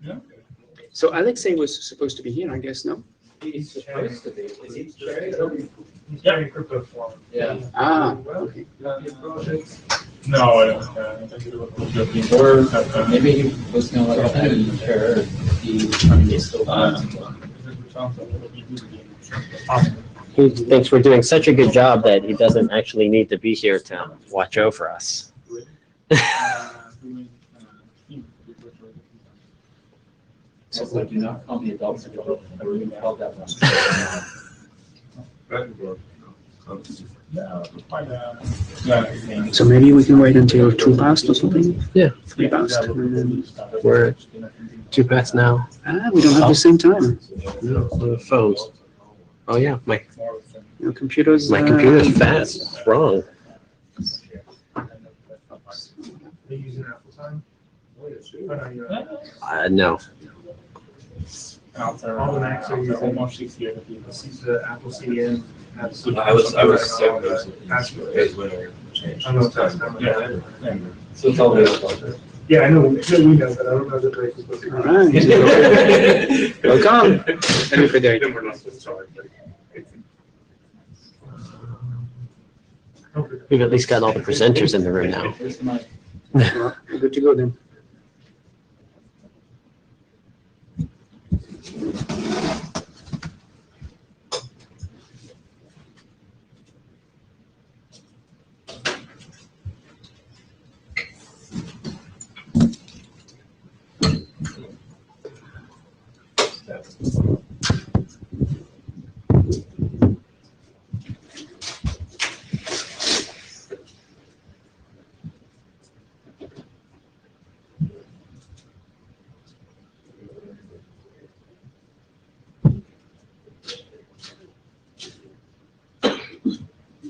Yeah. So Alexei was supposed to be here, I guess, no? He's supposed to be. Is he chairing? He's very crypto form. Yeah. Ah, okay. No, I don't. I think it was joking. Or maybe he was going to let him chair. He's still He thinks we're doing such a good job that he doesn't actually need to be here to watch over us. So do not call me adults. I really held that one. So maybe we can wait until 2 past or something? Yeah. 3 past. And then, We're 2 past now. we don't have the same time. No, on the phones. Oh yeah, my Your computer's... computer's fast. It's wrong. No. All the Macs are using almost 60 other people. The Apple CDN. I was 7 years when I changed. I don't know if that's how Yeah. So it's all the way. Yeah, I know, we know, but I don't know the place is supposed to All be. right. Welcome. Salut Frédéric. Then we're not supposed to tell everybody. We've at least got all the presenters in the room now. Well, we're good to go then.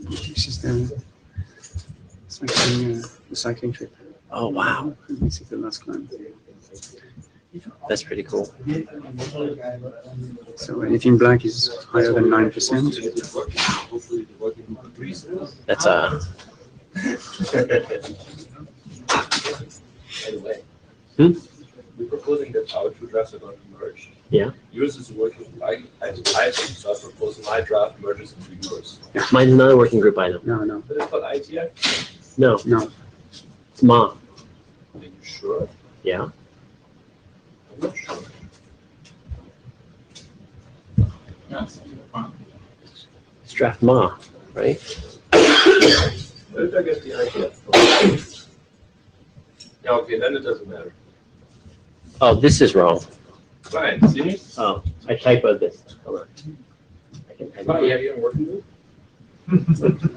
This is the cycling trip. Oh wow, This is the last climb. that's pretty cool. So anything black is higher than 9%. That's By the way. Hmm? We're proposing that our 2 drafts are going to merge. Yeah. Yours is working. I start proposing my draft merges into yours. mine's not a working group item. No. But it's called IETF. No, it's Ma. Are you sure? Yeah. I'm not sure. It's draft Ma, right? Where did I get the IETF from? Yeah, okay, then it doesn't matter. Oh, this is wrong. Fine, see? Oh, I typoed this. Hold on. I can Oh, edit. yeah, you're working group?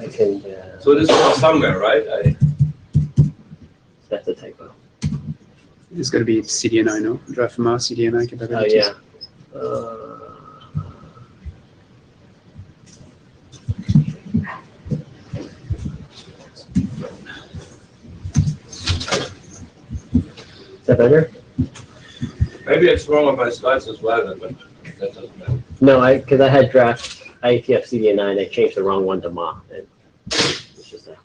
I can. So this is somewhere, right? That's a typo. It's got to be Cdni, no? Draft Ma, Cdni Oh capabilities. yeah. Is that better? Maybe it's wrong on my slides as well, but that doesn't matter. No, because I had draft IETF Cdni and I changed the wrong one to Ma. And it's just that.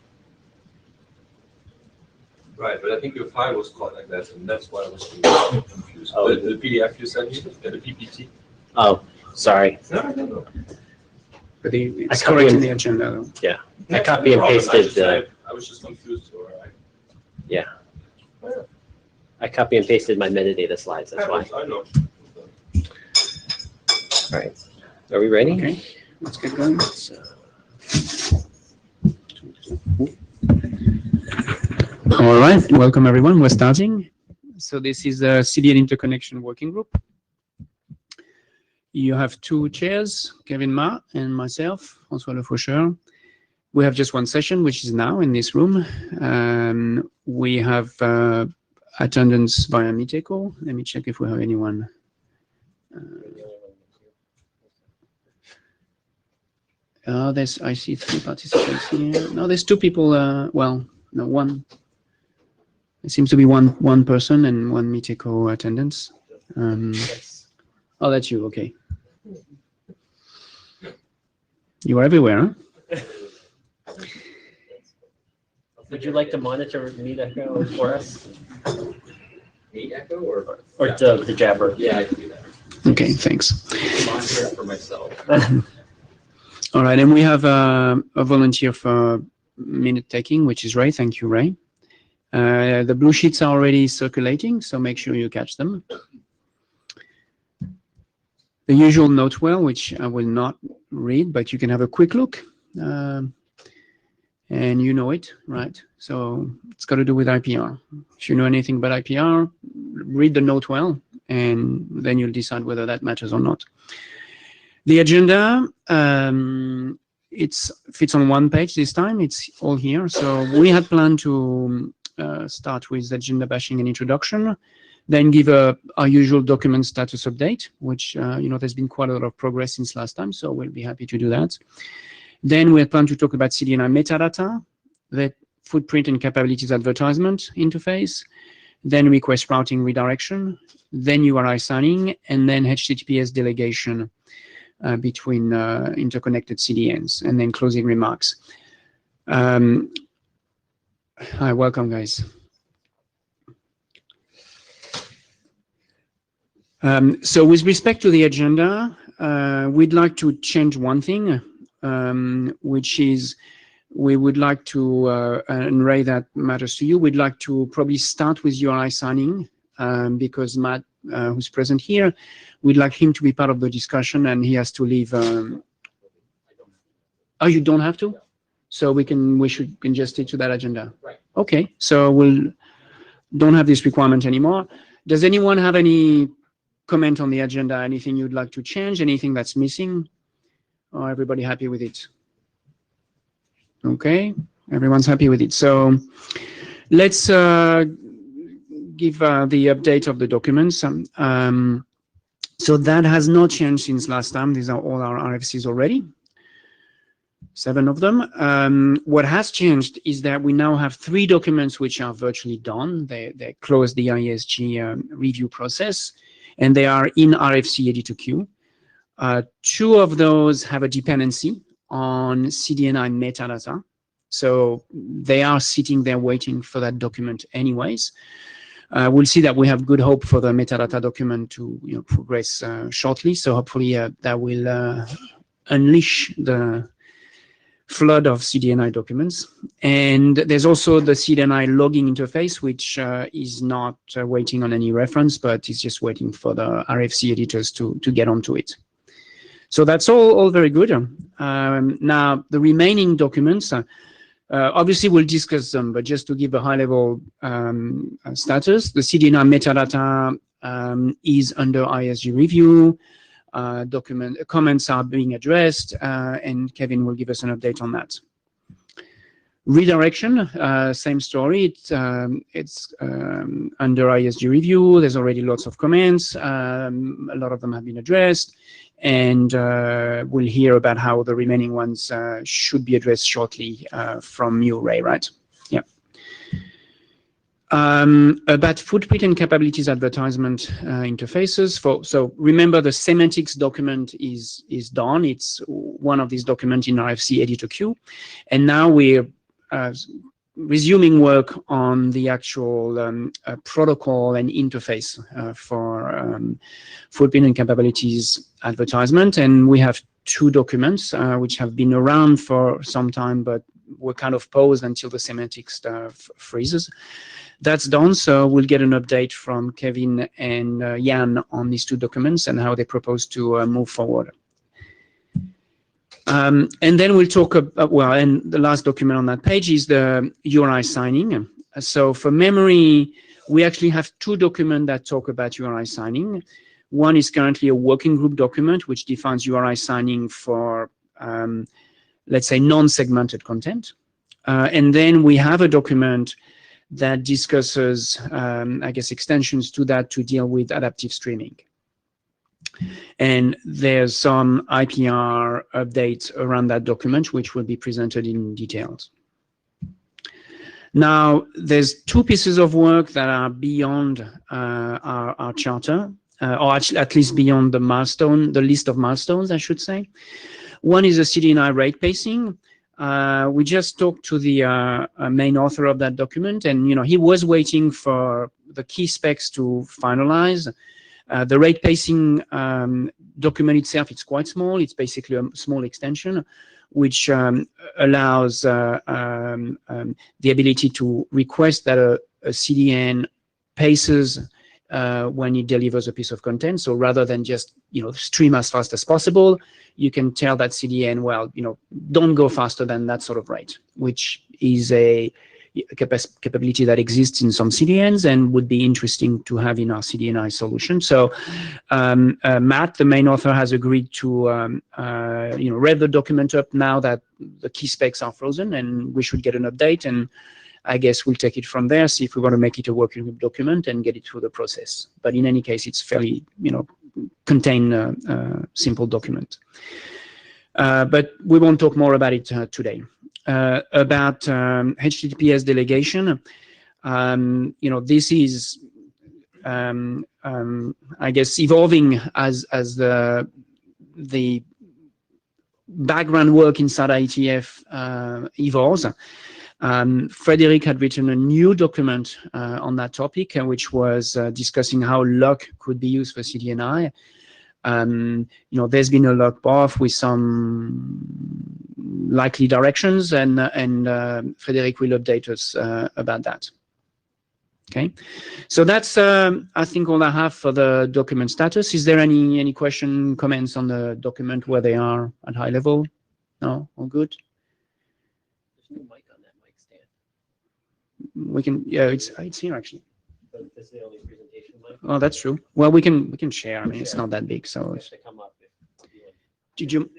Right, but I think your file was called like that, and that's why I was confused. Oh. The PDF you sent me, the PPT. Oh, sorry. No. But it's I copy correct in and- the agenda, though. I copy and pasted. I was just confused, or I copy and pasted my metadata slides. That's why. I know. All right. Are we ready? Okay, let's get going. All right, welcome everyone. We're starting. So this is a CDN interconnection working group. You have 2 chairs, Kevin Ma and myself, François Le Faucheur. We have just one session, which is now in this room. We have attendance via Meet Echo. Let me check if we have anyone. I see 3 participants here. No, there's 2 people. Well, no, 1. It seems to be one person and 1 Meet Echo attendance. Oh, that's you. Okay. You are everywhere, huh? Would you like to monitor Meet Echo for us? Me echo or? Or the Jabber? Yeah, I can do that. Okay, thanks. I'm monitoring for myself. All right, and we have a volunteer for minute taking, which is Ray. Thank you, Ray. The blue sheets are already circulating, so make sure you catch them. The usual note well, which I will not read, but you can have a quick look. And you know it, right? So it's got to do with IPR. If you know anything about IPR, read the note well, and then you'll decide whether that matters or not. The agenda, it fits on one page this time. It's all here. So we had planned to start with agenda bashing and introduction, then give our usual document status update, which, there's been quite a lot of progress since last time, so we'll be happy to do that. Then we had planned to talk about Cdni metadata, the footprint and capabilities advertisement interface, then request routing redirection, then URI signing, and then HTTPS delegation between interconnected CDNs, and then closing remarks. Hi, welcome, guys. So with respect to the agenda, we'd like to change one thing, which is we would like to, and Ray, that matters to you, we'd like to probably start with URI signing, because Matt, who's present here, we'd like him to be part of the discussion, and he has to leave. Oh, you don't have to? So we can just stick to that agenda. Right. Okay, so we'll don't have this requirement anymore. Does anyone have any comment on the agenda? Anything you'd like to change? Anything that's missing? Or everybody happy with it? Okay, everyone's happy with it. So let's give the update of the documents. So that has not changed since last time. These are all our RFCs already. 7 of them. What has changed is that we now have 3 documents which are virtually done. They closed the IESG review process, and they are in RFC editor queue. 2 of those have a dependency on Cdni metadata. So they are sitting there waiting for that document anyways. We'll see that we have good hope for the metadata document to progress shortly. So hopefully that will unleash the flood of Cdni documents. And there's also the Cdni logging interface, which is not waiting on any reference, but is just waiting for the RFC editors to get onto it. So that's all very good. Now, the remaining documents, obviously we'll discuss them, but just to give a high-level status, the Cdni metadata is under ISG review. Comments are being addressed, and Kevin will give us an update on that. Redirection, same story. It's under ISG review. There's already lots of comments. A lot of them have been addressed, and we'll hear about how the remaining ones should be addressed shortly from you, Ray, right? Yeah. About footprint and capabilities advertisement interfaces. So remember, the semantics document is done. It's one of these documents in RFC editor queue, and now we're resuming work on the actual protocol and interface for footprint and capabilities advertisement. And we have 2 documents which have been around for some time, but were kind of paused until the semantic stuff freezes. That's done, so we'll get an update from Kevin and Jan on these 2 documents and how they propose to move forward. And then we'll talk about, and the last document on that page is the URI signing. So for memory, we actually have 2 documents that talk about URI signing. One is currently a working group document, which defines URI signing for, let's say, non-segmented content. And then we have a document that discusses, I guess, extensions to that to deal with adaptive streaming. And there's some IPR updates around that document, which will be presented in details. Now, there's 2 pieces of work that are beyond our charter, or at least beyond the milestone, the list of milestones, I should say. One is a Cdni rate pacing. We just talked to the main author of that document, and he was waiting for the key specs to finalize. The rate pacing document itself, it's quite small. It's basically a small extension, which allows the ability to request that a CDN paces when it delivers a piece of content. So rather than just stream as fast as possible, you can tell that CDN, well, don't go faster than that sort of rate, which is a capability that exists in some CDNs and would be interesting to have in our Cdni solution. So Matt, the main author, has agreed to rev the document up now that the key specs are frozen, and we should get an update. And I guess we'll take it from there, see if we want to make it a working group document and get it through the process. But in any case, it's fairly, contained, simple document. But we won't talk more about it today. About HTTPS delegation, this is, I guess, evolving as the background work inside IETF evolves. Frederick had written a new document on that topic, which was discussing how lock could be used for CDNI. There's been a lock path with some likely directions, and Frederick will update us about that. Okay, so that's I think all I have for the document status. Is there any comments on the document, where they are at high level? No, all good. There's no mic on that mic stand. We can, yeah, it's here actually. But this is the only presentation mic. Oh, that's true. Well, we can share. I mean, it's not that big, so. You have to come up if you want. Did you?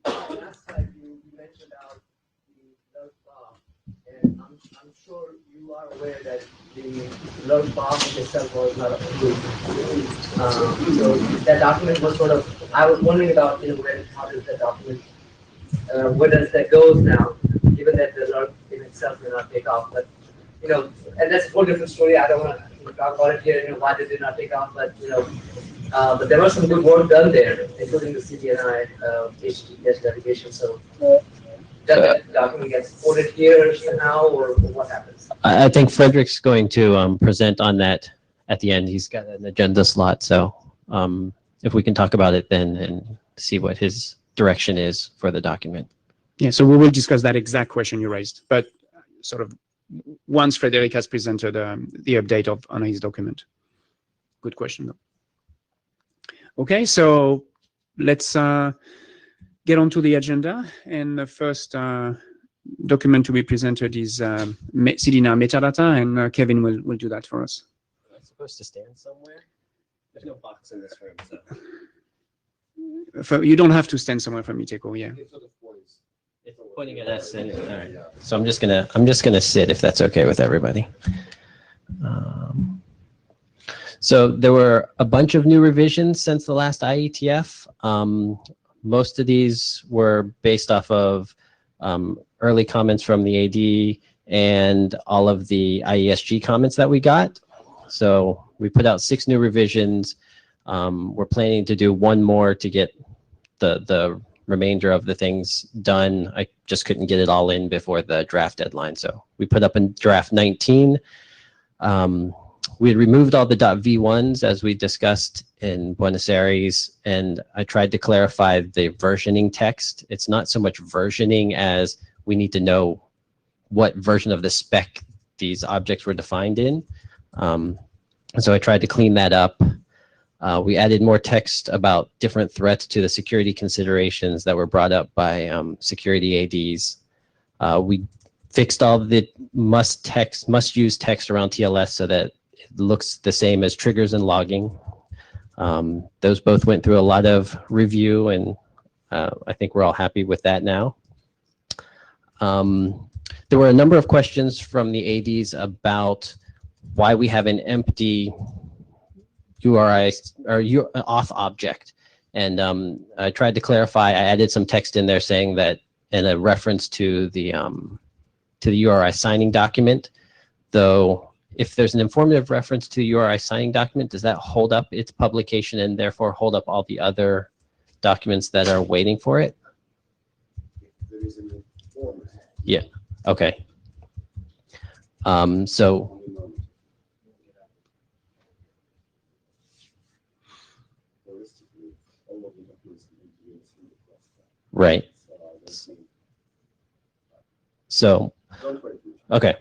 The last slide you mentioned about the lurk bar, and I'm sure you are aware that the lurk bar itself was not approved. So that document was sort of, I was wondering about, how does that document, where does that go now, given that the lurk in itself may not take off. But, and that's a whole different story. I don't want to talk about it here, why did it not take off, but, but there was some good work done there, including the Cdni HTTPS delegation. So does that document get supported here now, or what happens? I think Frederick's going to present on that at the end. He's got an agenda slot, so if we can talk about it then and see what his direction is for the document. Yeah, so we will discuss that exact question you raised, but sort of once Frederick has presented the update on his document. Good question, though. Okay, so let's get onto the agenda. And the first document to be presented is Cdni metadata, and Kevin will do that for us. Am I supposed to stand somewhere? There's no box in this room, so. You don't have to stand somewhere for me, Teko, yeah. It's pointing at us, and all right. So I'm just gonna sit, if that's okay with everybody. So there were a bunch of new revisions since the last IETF. Most of these were based off of early comments from the AD and all of the IESG comments that we got. So we put out 6 new revisions. We're planning to do one more to get the remainder of the things done. I just couldn't get it all in before the draft deadline. So we put up in draft 19. We had removed all the .v1s as we discussed in Buenos Aires, and I tried to clarify the versioning text. It's not so much versioning as we need to know what version of the spec these objects were defined in. So I tried to clean that up. We added more text about different threats to the security considerations that were brought up by security ADs. We fixed all the must-use text around TLS so that it looks the same as triggers and logging. Those both went through a lot of review, and I think we're all happy with that now. There were a number of questions from the ADs about why we have an empty URI or auth object. And I tried to clarify. I added some text in there saying that, in a reference to the URI signing document, though if there's an informative reference to the URI signing document, does that hold up its publication and therefore hold up all the other documents that are waiting for it? Yeah, okay. So, right. So, okay.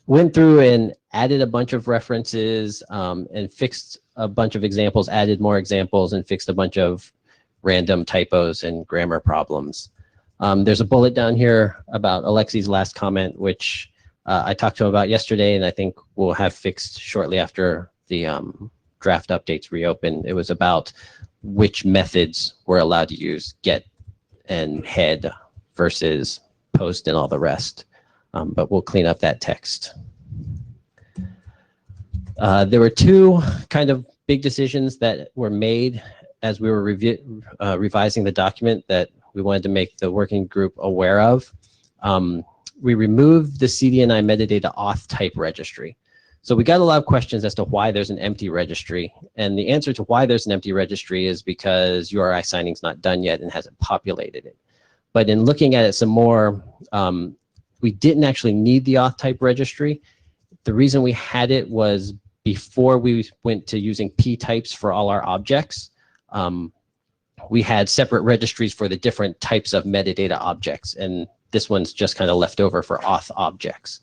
Went through and added a bunch of references and fixed a bunch of examples, added more examples, and fixed a bunch of random typos and grammar problems. There's a bullet down here about Alexi's last comment, which I talked to him about yesterday, and I think we'll have fixed shortly after the draft updates reopen. It was about which methods we're allowed to use, get and head versus post and all the rest. But we'll clean up that text. There were two kind of big decisions that were made as we were revising the document that we wanted to make the working group aware of. We removed the Cdni metadata auth type registry. So we got a lot of questions as to why there's an empty registry. And the answer to why there's an empty registry is because URI signing's not done yet and hasn't populated it. But in looking at it some more, we didn't actually need the auth type registry. The reason we had it was before we went to using P types for all our objects, we had separate registries for the different types of metadata objects. And this one's just kind of left over for auth objects.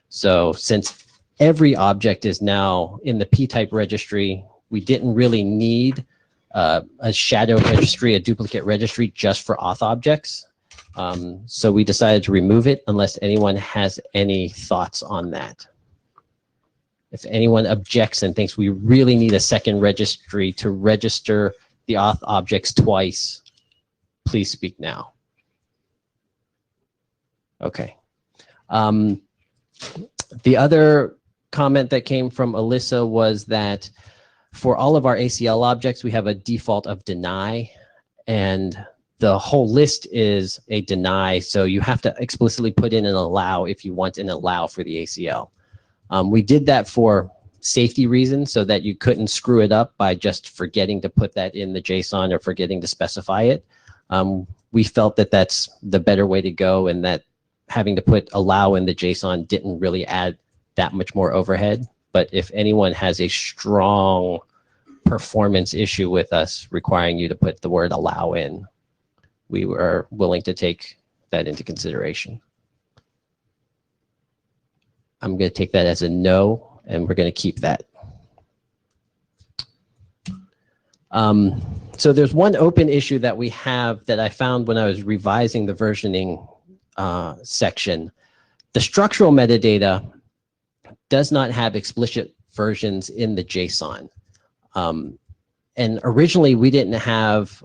So since every object is now in the P type registry, we didn't really need a shadow registry, a duplicate registry just for auth objects. So we decided to remove it unless anyone has any thoughts on that. If anyone objects and thinks we really need a second registry to register the auth objects twice, please speak now. Okay. The other comment that came from Alyssa was that for all of our ACL objects, we have a default of deny, and the whole list is a deny, so you have to explicitly put in an allow if you want an allow for the ACL. We did that for safety reasons so that you couldn't screw it up by just forgetting to put that in the JSON or forgetting to specify it. We felt that that's the better way to go, and that having to put allow in the JSON didn't really add that much more overhead. But if anyone has a strong performance issue with us requiring you to put the word allow in, we were willing to take that into consideration. I'm going to take that as a no, and we're going to keep that. So there's one open issue that we have that I found when I was revising the versioning section. The structural metadata does not have explicit versions in the JSON. And originally we didn't have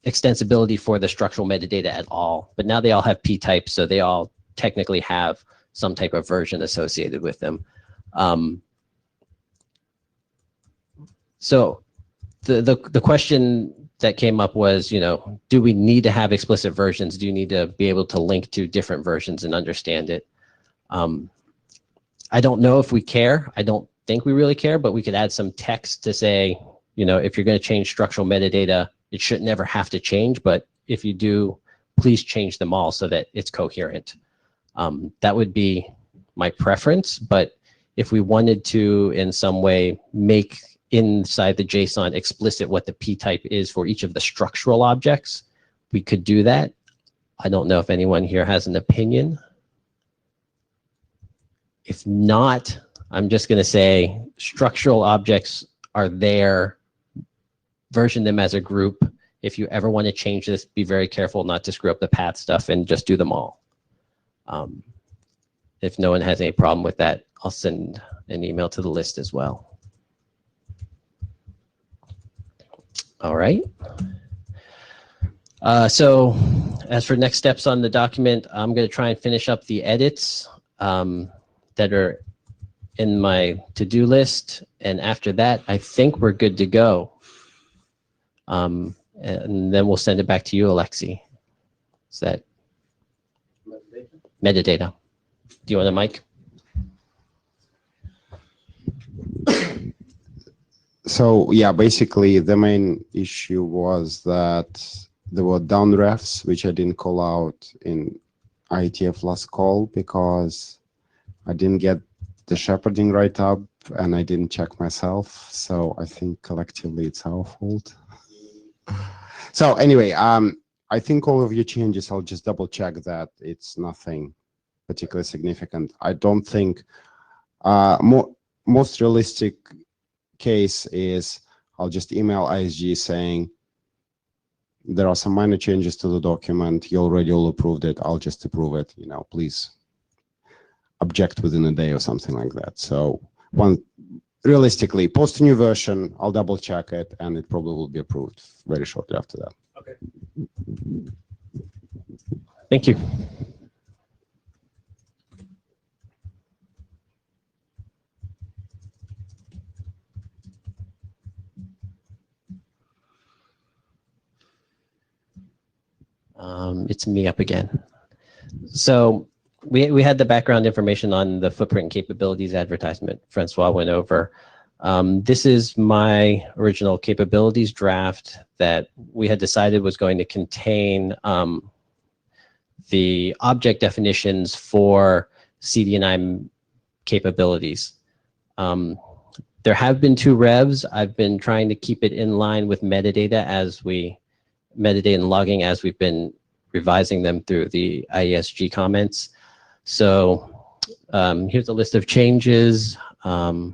extensibility for the structural metadata at all, but now they all have P types, so they all technically have some type of version associated with them. So the question that came up was, you know, do we need to have explicit versions? Do you need to be able to link to different versions and understand it? I don't know if we care. I don't think we really care, but we could add some text to say, you know, if you're going to change structural metadata, it should never have to change, but if you do, please change them all so that it's coherent. That would be my preference, but if we wanted to in some way make inside the JSON explicit what the P type is for each of the structural objects, we could do that. I don't know if anyone here has an opinion. If not, I'm just going to say structural objects are there, version them as a group. If you ever want to change this, be very careful not to screw up the path stuff and just do them all. If no one has any problem with that, I'll send an email to the list as well. All right. So as for next steps on the document, I'm going to try and finish up the edits that are in my to-do list. And after that, I think we're good to go. And then we'll send it back to you, Alexi. Is that metadata? Do you want a mic? So yeah, basically the main issue was that there were downrefs, which I didn't call out in IETF last call because I didn't get the shepherding right up and I didn't check myself. So I think collectively it's our fault. So anyway, I think all of your changes, I'll just double check that it's nothing particularly significant. I don't think most realistic case is I'll just email ISG saying there are some minor changes to the document. You already all approved it. I'll just approve it. You know, please object within a day or something like that. So realistically, post a new version, I'll double check it, and it probably will be approved very shortly after that. Okay. Thank you. It's me up again. So we had the background information on the footprint capabilities advertisement Francois went over. This is my original capabilities draft that we had decided was going to contain the object definitions for Cdni capabilities. There have been 2 revs. I've been trying to keep it in line with metadata and logging as we've been revising them through the IESG comments. So here's a list of changes. I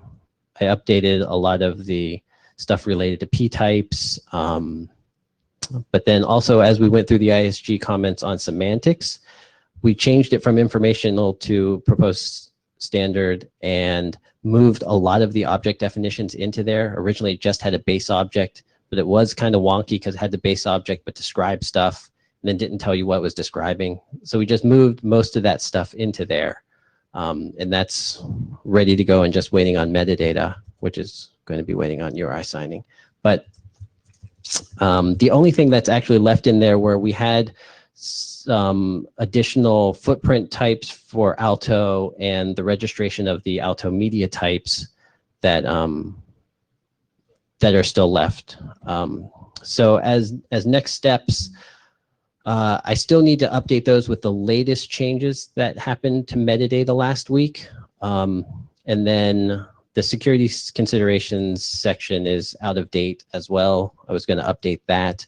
updated a lot of the stuff related to p-types. But then also as we went through the IESG comments on semantics, we changed it from informational to proposed standard and moved a lot of the object definitions into there. Originally it just had a base object, but it was kind of wonky because it had the base object but described stuff and then didn't tell you what it was describing. So we just moved most of that stuff into there. And that's ready to go and just waiting on metadata, which is going to be waiting on URI signing. But the only thing that's actually left in there where we had some additional footprint types for Alto and the registration of the Alto media types that that are still left. So as next steps, I still need to update those with the latest changes that happened to metadata last week. And then the security considerations section is out of date as well. I was going to update that.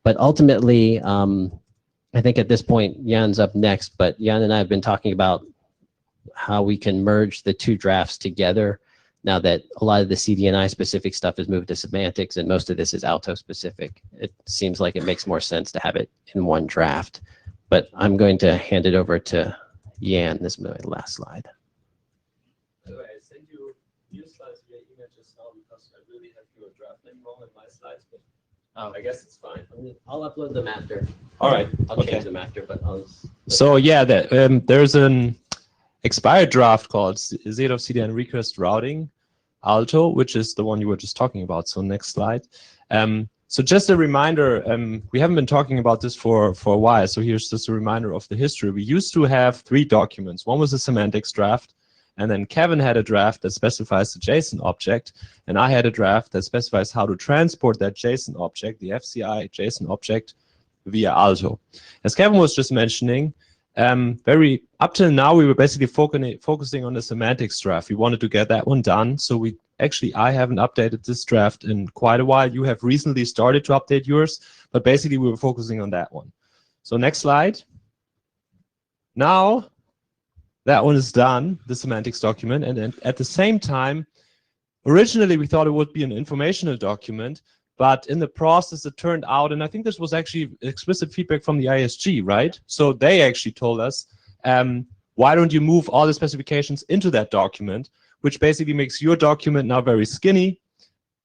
But ultimately, I think at this point, Jan's up next, but Jan and I have been talking about how we can merge the 2 drafts together now that a lot of the Cdni specific stuff has moved to semantics and most of this is Alto specific. It seems like it makes more sense to have it in one draft. But I'm going to hand it over to Jan. This is my last slide. By the way, I sent you your slides via email just now because I really have your draft name wrong in my slides, but I guess it's fine. I'll upload them after. All right. I'll change them after, but So yeah, there's an expired draft called ZDoF CDN Request Routing Alto, which is the one you were just talking about. So next slide. So just a reminder, we haven't been talking about this for a while. So here's just a reminder of the history. We used to have 3 documents. One was a semantics draft, and then Kevin had a draft that specifies the JSON object, and I had a draft that specifies how to transport that JSON object, the FCI JSON object, via Alto. As Kevin was just mentioning, up till now, we were basically focusing on the semantics draft. We wanted to get that one done. So I haven't updated this draft in quite a while. You have recently started to update yours, but basically we were focusing on that one. So next slide. Now that one is done, the semantics document. And then at the same time, originally we thought it would be an informational document, but in the process it turned out, and I think this was actually explicit feedback from the ISG, right? So they actually told us, why don't you move all the specifications into that document, which basically makes your document now very skinny,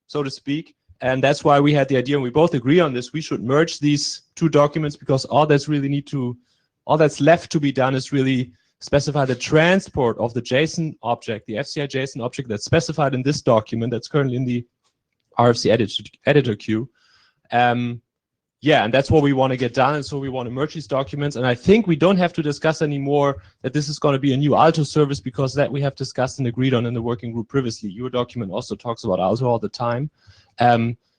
so to speak. And that's why we had the idea, and we both agree on this, we should merge these 2 documents because all that's left to be done is really specify the transport of the JSON object, the FCI JSON object that's specified in this document that's currently in the RFC editor queue, yeah, and that's what we want to get done, and so we want to merge these documents. And I think we don't have to discuss anymore that this is going to be a new Alto service, because that we have discussed and agreed on in the working group previously. Your document also talks about Alto all the time.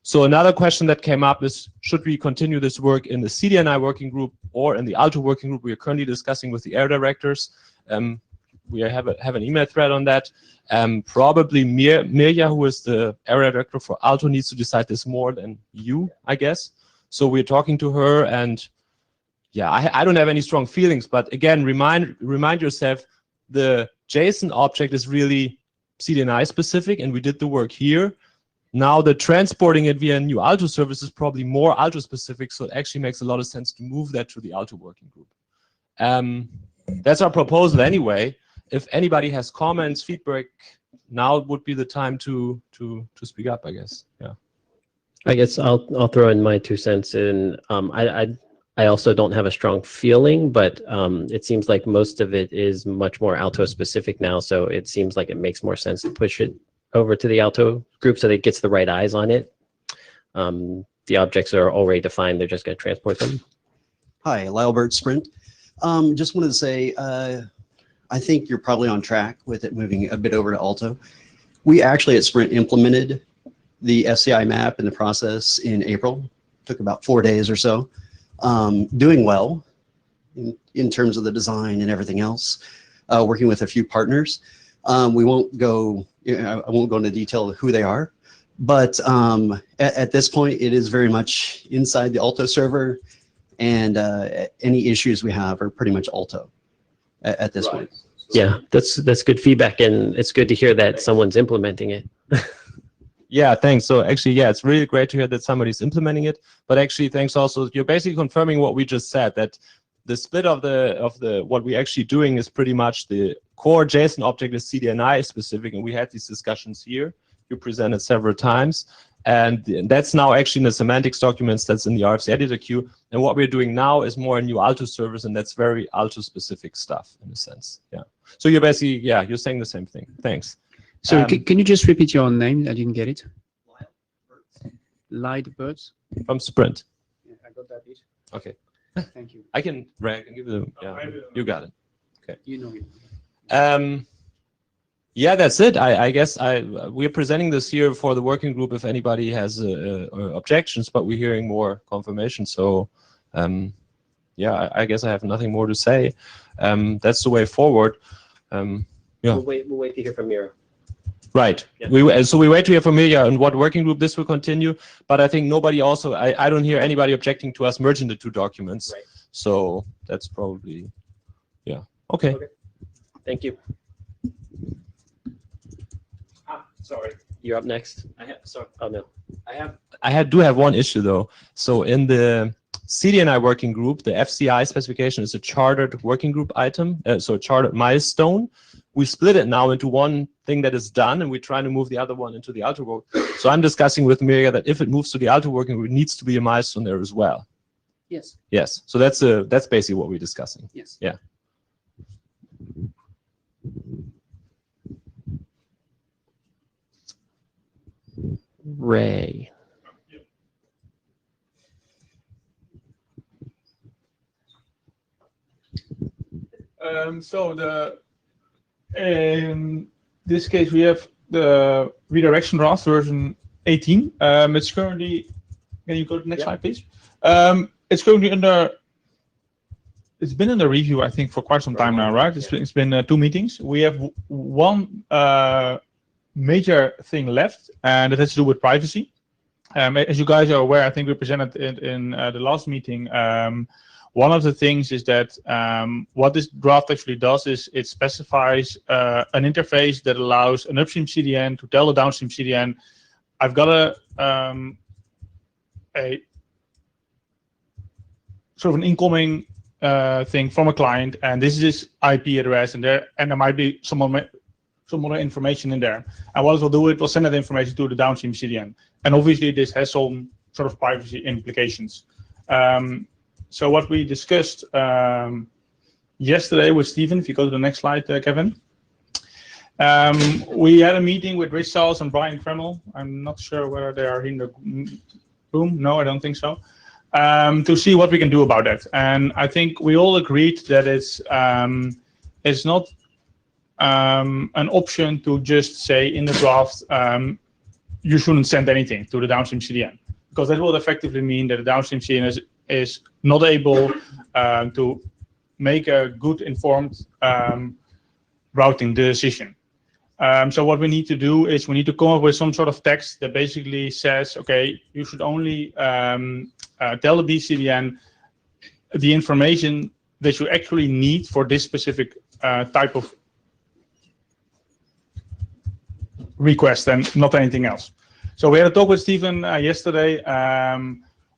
So another question that came up is, should we continue this work in the Cdni working group or in the Alto working group? We are currently discussing with the area directors. We have an email thread on that. Probably Mirja, who is the area director for Alto, needs to decide this more than you, I guess. So we're talking to her, and yeah, I don't have any strong feelings, but again, remind yourself, the JSON object is really Cdni specific, and we did the work here. Now the transporting it via new Alto service is probably more Alto specific, so it actually makes a lot of sense to move that to the Alto working group. That's our proposal anyway. If anybody has comments, feedback, now would be the time to speak up, I guess. Yeah. I guess I'll throw in my 2 cents in. I also don't have a strong feeling, but it seems like most of it is much more Alto specific now. So it seems like it makes more sense to push it over to the Alto group so that it gets the right eyes on it. The objects are already defined. They're just going to transport them. Hi, Lyle Bird, Sprint. Just wanted to say, I think you're probably on track with it moving a bit over to Alto. We actually at Sprint implemented the SCI map in the process in April. Took about 4 days or so. Doing well in terms of the design and everything else. Working with a few partners. We won't go, I won't go into detail of who they are, but at this point, it is very much inside the Alto server, and any issues we have are pretty much Alto at this point. Yeah, that's good feedback, and it's good to hear that someone's implementing it. Yeah, thanks. So actually, yeah, it's really great to hear that somebody's implementing it. But actually, thanks also. You're basically confirming what we just said, that the split of the what we're actually doing is pretty much the core JSON object is Cdni specific, and we had these discussions here. You presented several times, and that's now actually in the semantics documents that's in the RFC editor queue. And what we're doing now is more a new Alto service, and that's very Alto specific stuff in a sense. Yeah. So you're basically, yeah, you're saying the same thing. Thanks. So can you just repeat your name? I didn't get it. Light Birds. From Sprint. Yeah, I got that bit. Okay. Thank you. I can give them. Yeah, you got it. Okay. You know it. Yeah, that's it. I guess we're presenting this here for the working group if anybody has objections, but we're hearing more confirmation. So, yeah, I guess I have nothing more to say. That's the way forward. Yeah. We'll wait to hear from Mira. Right. Yeah. So we wait to hear from Mirja on what working group this will continue. But I think nobody also, I don't hear anybody objecting to us merging the two documents. Right. So that's probably, yeah. Okay. Thank you. Sorry. You're up next. Sorry. Oh no. I do have one issue though. So in the Cdni working group, the FCI specification is a chartered working group item, so a chartered milestone. We split it now into one thing that is done, and we're trying to move the other one into the Alto work. So I'm discussing with Mirja that if it moves to the Alto working group, it needs to be a milestone there as well. Yes. Yes. So that's basically what we're discussing. Yes. Yeah. Ray. So in this case, we have the redirection draft version 18. It's currently, can you go to the next slide, please? It's currently it's been under review, I think, for quite some time now, right? It's been 2 meetings. We have one major thing left, and it has to do with privacy. As you guys are aware, I think we presented it in the last meeting. One of the things is that what this draft actually does is it specifies an interface that allows an upstream CDN to tell the downstream CDN, I've got a sort of an incoming thing from a client, and this is his IP address, and there might be some other information in there. And what it will do, it will send that information to the downstream CDN. And obviously, this has some sort of privacy implications. So what we discussed yesterday with Stephen, if you go to the next slide, Kevin, we had a meeting with Rich Sauls and Brian Kreml. I'm not sure whether they are in the room. No, I don't think so. to see what we can do about that. And I think we all agreed that it's not an option to just say in the draft you shouldn't send anything to the downstream CDN, because that will effectively mean that the downstream CDN is not able to make a good informed routing decision. So what we need to do is we need to come up with some sort of text that basically says, okay, you should only tell the DCDN the information that you actually need for this specific type of request and not anything else. So we had a talk with Stephen yesterday.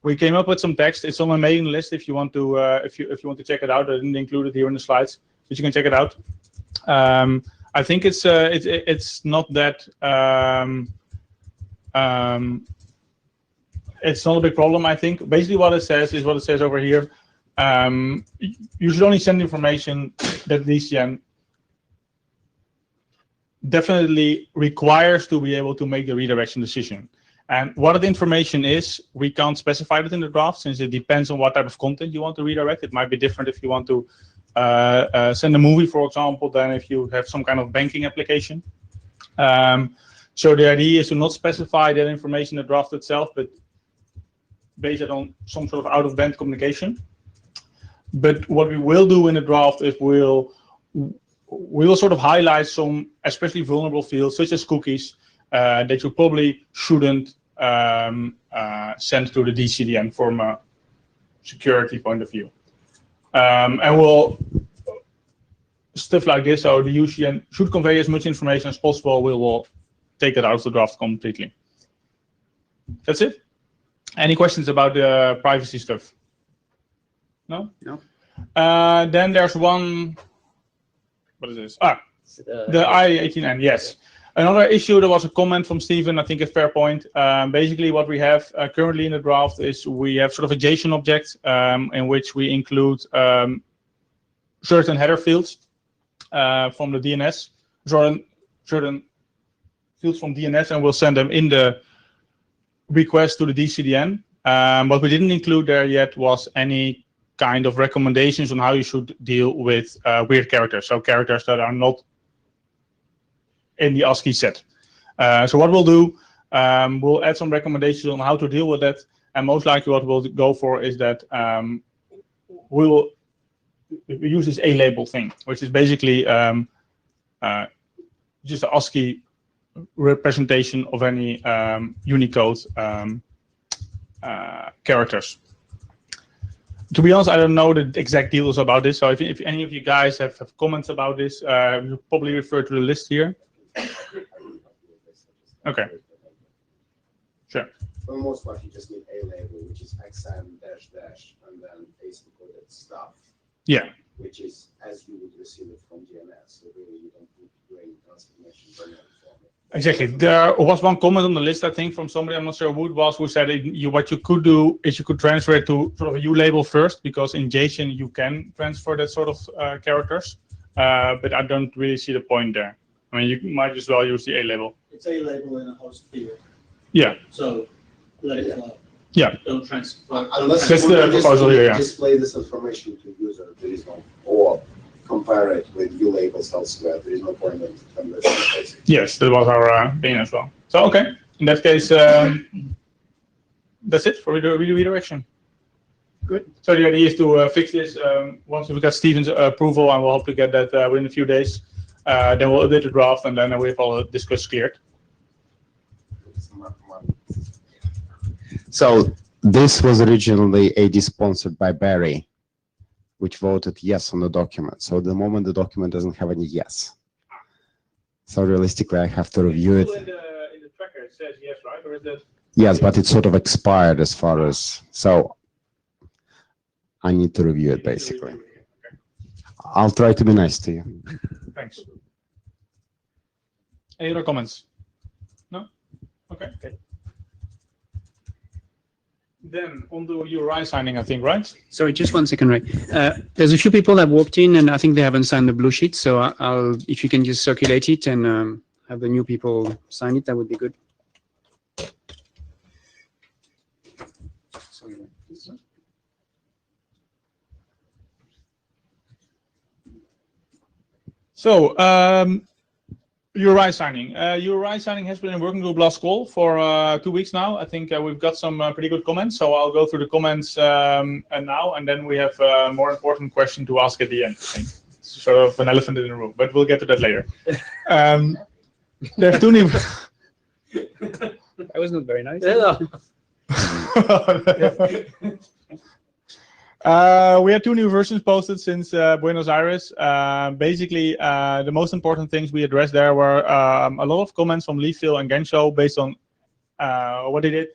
We came up with some text. It's on my mailing list if you want to if you want to check it out. I didn't include it here in the slides, but you can check it out. I think it's not that it's not a big problem. I think basically what it says is what it says over here. You should only send information that the DCN definitely requires to be able to make the redirection decision. And what the information is, we can't specify it in the draft since it depends on what type of content you want to redirect. It might be different if you want to send a movie, for example, than if you have some kind of banking application. So the idea is to not specify that information in the draft itself, but base it on some sort of out-of-band communication. But what we will do in the draft is we will sort of highlight some especially vulnerable fields, such as cookies, that you probably shouldn't send to the DCDN from a security point of view. And we'll stuff like this, so the UCN should convey as much information as possible. We will take it out of the draft completely. That's it. Any questions about the privacy stuff? No? No. Then there's one. What is this? The IETF, yes. Another issue, there was a comment from Stephen, I think a fair point. Basically what we have currently in the draft is we have sort of a JSON object in which we include certain header fields from the DNS, certain fields from DNS, and we'll send them in the request to the DCDN. What we didn't include there yet was any kind of recommendations on how you should deal with weird characters, so characters that are not in the ASCII set. So what we'll do, we'll add some recommendations on how to deal with that, and most likely what we'll go for is that we use this A label thing, which is basically just an ASCII representation of any Unicode characters. To be honest, I don't know the exact details about this, so if any of you guys have comments about this, you probably refer to the list here. Okay. Sure. For the most part, you just need a label, which is XM -- and then base-encoded stuff. Yeah. Which is as you would receive it from DNS. So really, you don't need to do any transformation for it. Exactly. There was one comment on the list, I think, from somebody, I'm not sure who it was, who said what you could do is you could transfer it to sort of a U label first, because in JSON you can transfer that sort of characters. But I don't really see the point there. I mean, you might as well use the A label. It's A label in a host field. Yeah. So let it flow. Yeah. Don't transfer. Unless That's you the want to proposal here, yeah. display this information to user, there is no, or compare it with U labels elsewhere. There is no point in this. Yes, that was our opinion as well. So, okay. In that case, that's it for the redirection. Good. So the idea is to fix this once we've got Stephen's approval, and we'll hope to get that within a few days. Then we'll update the draft, and then we have all the discuss cleared. So this was originally AD sponsored by Barry, which voted yes on the document. So at the moment the document doesn't have any yes. So realistically, I have to review it. In the tracker, it says yes, right? Or is that? Yes, but it's sort of expired as far as, so I need to review it basically. I'll try to be nice to you. Thanks. Any other comments? No? Okay. Then on the URI signing, I think, right? Sorry, just 1 second, Ray. There's a few people that walked in, and I think they haven't signed the blue sheet. So I'll, if you can just circulate it and have the new people sign it, that would be good. So, URI signing. URI signing has been in working group last call for 2 weeks now. I think we've got some pretty good comments, so I'll go through the comments and now, and then we have a more important question to ask at the end. I think it's sort of an elephant in the room, but we'll get to that later. There's two new. That was not very nice. We had 2 new versions posted since Buenos Aires. Basically, the most important things we addressed there were a lot of comments from Leafville and Gensho based on what they did.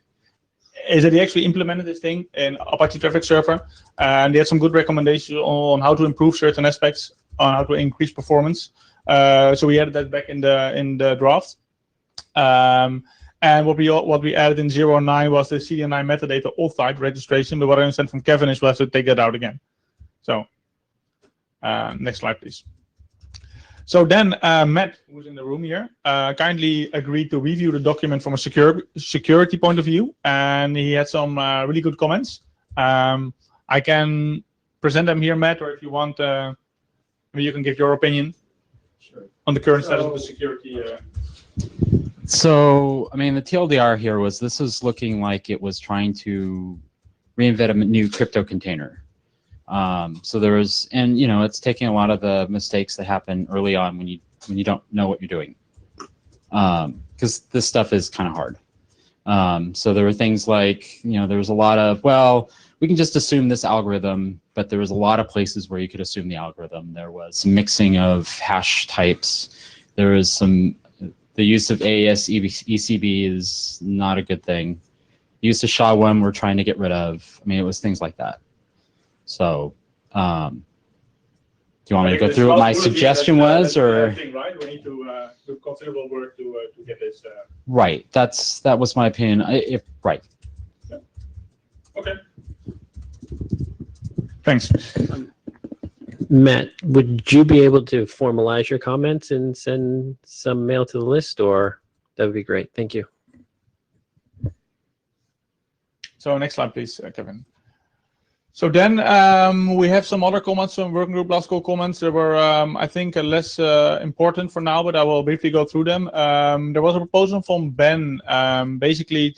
Is that they actually implemented this thing in Apache Traffic Server, and they had some good recommendations on how to improve certain aspects, on how to increase performance. So we added that back in the draft. And what we added in 0.9 was the Cdni metadata auth type registration. But what I understand from Kevin is we'll have to take that out again. So next slide, please. So then Matt, who's in the room here, kindly agreed to review the document from a security point of view, and he had some really good comments. I can present them here, Matt, or if you want, maybe you can give your opinion on the current status of the security. So, I mean, the TLDR here was this is looking like it was trying to reinvent a new crypto container. So there was, and you know, it's taking a lot of the mistakes that happen early on when you don't know what you're doing, because this stuff is kind of hard. So there were things like, you know, there was a lot of, well, we can just assume this algorithm, but there was a lot of places where you could assume the algorithm. There was some mixing of hash types. There was the use of AES ECB is not a good thing. The use of SHA-1 we're trying to get rid of. I mean, it was things like that. So, do you want me to go through what my suggestion was, or? Thing, right? We need to do considerable work to get this. Right. That was my opinion. Right. Yeah. Okay. Thanks. Matt, would you be able to formalize your comments and send some mail to the list, or that would be great? Thank you. So next slide, please, Kevin. So then we have some other comments, some working group last call comments. There were, I think, less important for now, but I will briefly go through them. There was a proposal from Ben, basically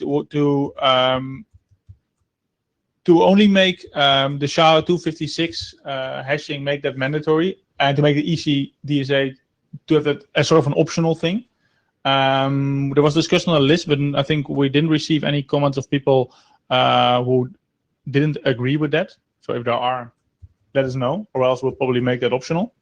to only make the SHA-256 hashing, make that mandatory, and to make the ECDSA to have that as sort of an optional thing. There was discussion on a list, but I think we didn't receive any comments of people who didn't agree with that. So if there are, let us know, or else we'll probably make that optional.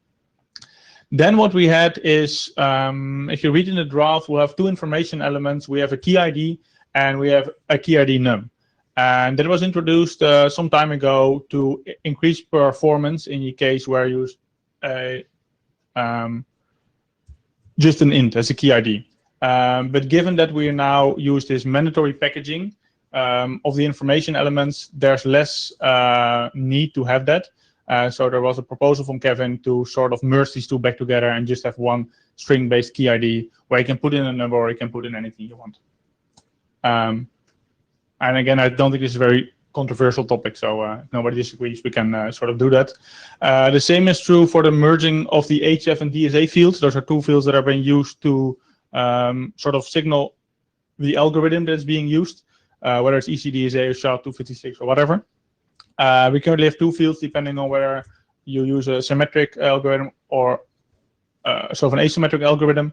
Then what we had is, if you read in the draft, we'll have 2 information elements. We have a key ID and we have a key ID num. And that was introduced some time ago to increase performance in the case where you use just an int as a key ID. But given that we now use this mandatory packaging of the information elements, there's less need to have that. So there was a proposal from Kevin to sort of merge these 2 back together and just have one string-based key ID where you can put in a number or you can put in anything you want. And again, I don't think this is a very controversial topic, so if nobody disagrees, we can sort of do that. The same is true for the merging of the HF and DSA fields. Those are 2 fields that are being used to sort of signal the algorithm that's being used, whether it's ECDSA or SHA-256 or whatever. We currently have 2 fields depending on whether you use a symmetric algorithm or sort of an asymmetric algorithm.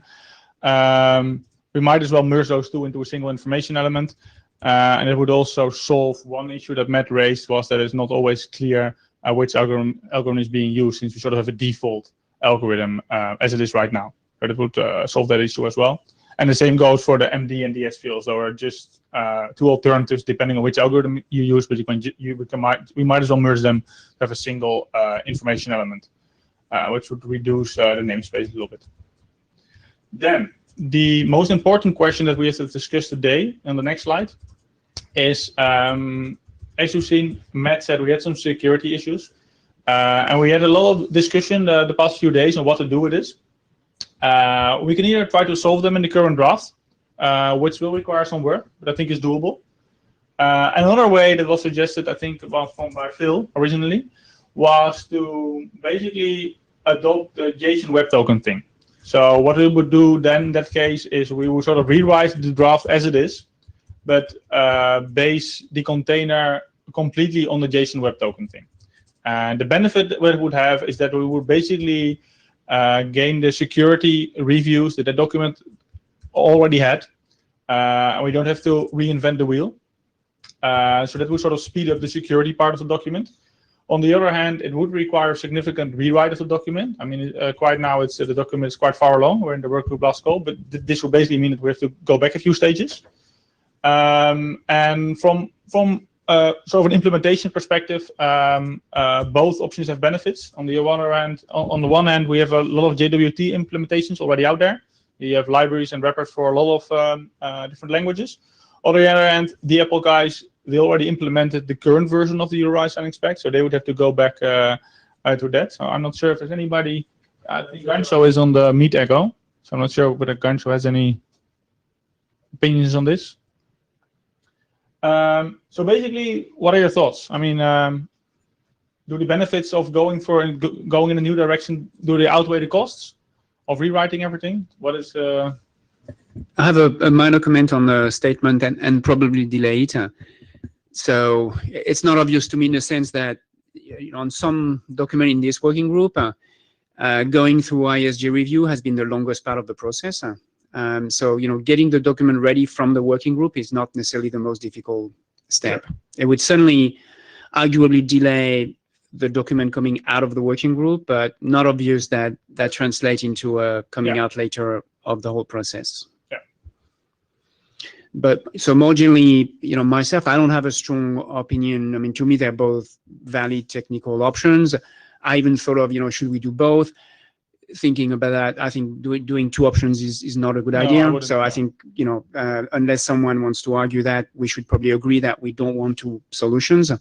We might as well merge those 2 into a single information element. And it would also solve one issue that Matt raised, was that it's not always clear which algorithm is being used, since we sort of have a default algorithm as it is right now. But it would solve that issue as well. And the same goes for the MD and DS fields. There are just 2 alternatives depending on which algorithm you use, but we might as well merge them to have a single information element, which would reduce the namespace a little bit. Then the most important question that we have to discuss today on the next slide is, as you've seen, Matt said we had some security issues, and we had a lot of discussion the past few days on what to do with this. We can either try to solve them in the current draft, which will require some work, but I think is doable. Another way that was suggested, I think, by Phil originally, was to basically adopt the JSON Web Token thing. So what we would do then in that case is we would sort of rewrite the draft as it is, but base the container completely on the JSON Web Token thing. And the benefit that it would have is that we would basically gain the security reviews that the document already had. And we don't have to reinvent the wheel. So that would sort of speed up the security part of the document. On the other hand, it would require significant rewrite of the document. I mean, quite now, the document is quite far along. We're in the workgroup last call, but this will basically mean that we have to go back a few stages. And from sort of an implementation perspective, both options have benefits. On the one hand, we have a lot of JWT implementations already out there. You have libraries and wrappers for a lot of different languages. On the other hand, the Apple guys, they already implemented the current version of the URI signing spec, so they would have to go back to that. So I'm not sure if there's anybody. I think Gancho is on the Meet Echo, so I'm not sure whether Gancho has any opinions on this. So basically, what are your thoughts? I mean, do the benefits of going in a new direction, do they outweigh the costs of rewriting everything? What is I have a minor comment on the statement and probably delay it. So it's not obvious to me in the sense that on some document in this working group, going through ISG review has been the longest part of the process. So getting the document ready from the working group is not necessarily the most difficult step. Sure. It would certainly arguably delay the document coming out of the working group, but not obvious that translates into a coming out later of the whole process. But so more generally, myself, I don't have a strong opinion. I mean, to me, they're both valid technical options. I even thought of, should we do both? Thinking about that, I think doing two options is not a good idea. So I think, unless someone wants to argue that, we should probably agree that we don't want two solutions.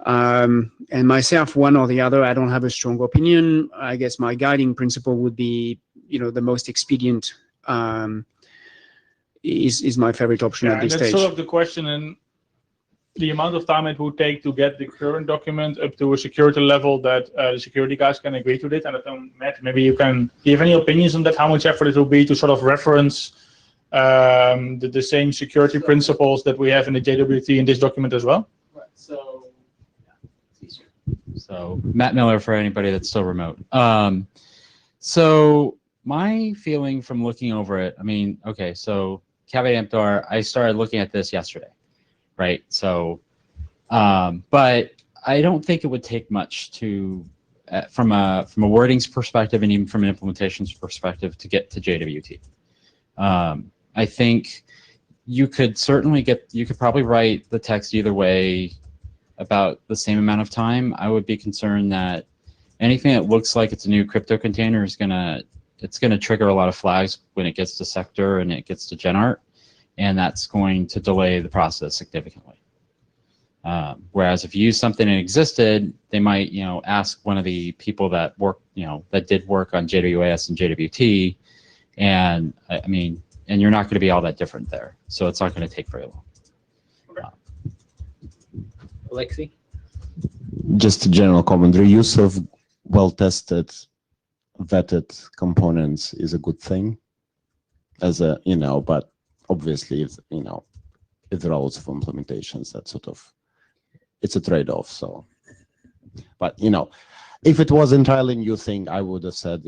And myself, one or the other, I don't have a strong opinion. I guess my guiding principle would be, the most expedient is my favorite option at this stage. That's sort of the question, and the amount of time it would take to get the current document up to a security level that the security guys can agree to it. And I don't, Matt, maybe you can give any opinions on that, how much effort it will be to sort of reference the same security principles that we have in the JWT in this document as well? Right. So, it's easier. So Matt Miller for anybody that's still remote. So my feeling from looking over it, I mean, okay, so caveat emptor, I started looking at this yesterday, right? So, but I don't think it would take much to, from a wordings perspective and even from an implementations perspective, to get to JWT. I think you could probably write the text either way about the same amount of time. I would be concerned that anything that looks like it's a new crypto container is it's going to trigger a lot of flags when it gets to sector and it gets to GenArt, and that's going to delay the process significantly. Whereas if you use something that existed, they might, ask one of the people that that did work on JWAS and JWT, and I mean, and you're not going to be all that different there. So it's not going to take very long. Alexi? Just a general comment. Reuse of well-tested, vetted components is a good thing, as a but obviously if if there are lots of implementations, that sort of it's a trade-off. So, but if it was entirely new thing, I would have said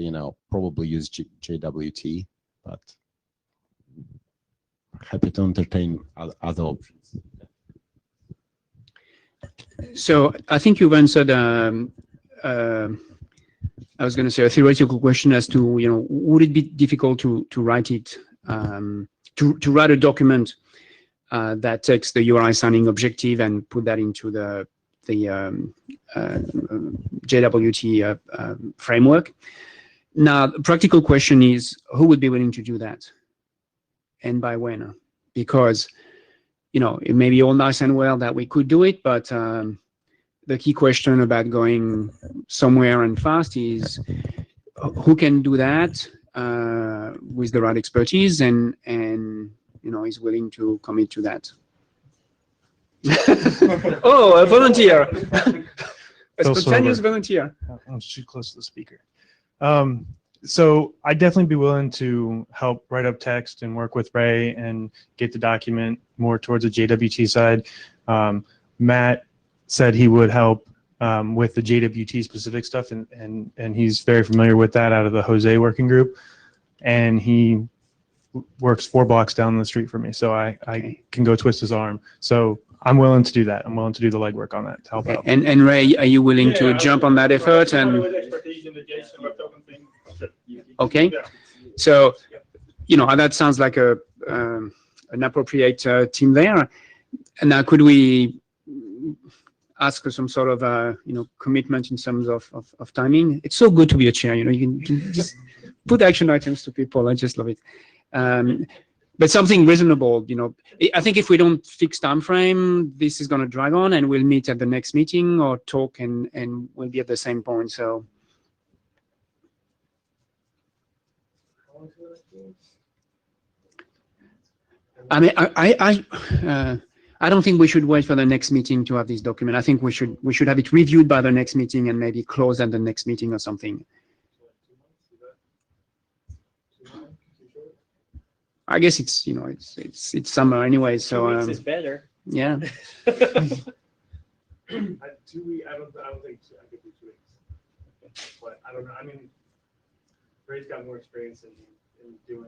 probably use JWT, but happy to entertain other options. So I think you've answered. I was going to say a theoretical question as to would it be difficult to write it to write a document that takes the URI signing objective and put that into the JWT framework. Now, the practical question is who would be willing to do that, and by when? Because it may be all nice and well that we could do it, but the key question about going somewhere and fast is who can do that with the right expertise and is willing to commit to that. Oh, a volunteer. A spontaneous volunteer. I was too close to the speaker. So I'd definitely be willing to help write up text and work with Ray and get the document more towards the JWT side. Matt said he would help with the JWT specific stuff, and he's very familiar with that out of the Jose working group. And he works 4 blocks down the street from me, so I can go twist his arm. So I'm willing to do that. I'm willing to do the legwork on that to help out. And Ray, are you willing to jump on that effort? And okay, so that sounds like an appropriate team there. And now, could we ask for some sort of commitment in terms of timing? It's so good to be a chair. You can just put action items to people. I just love it. But something reasonable. I think if we don't fix time frame, this is going to drag on, and we'll meet at the next meeting or talk, and we'll be at the same point. So. I mean, I don't think we should wait for the next meeting to have this document. I think we should have it reviewed by the next meeting and maybe close at the next meeting or something. I guess it's summer anyway, so 2 weeks is better. yeah. 2 weeks. I don't think I could do 2 weeks. But I don't know. I mean, Ray's got more experience in doing.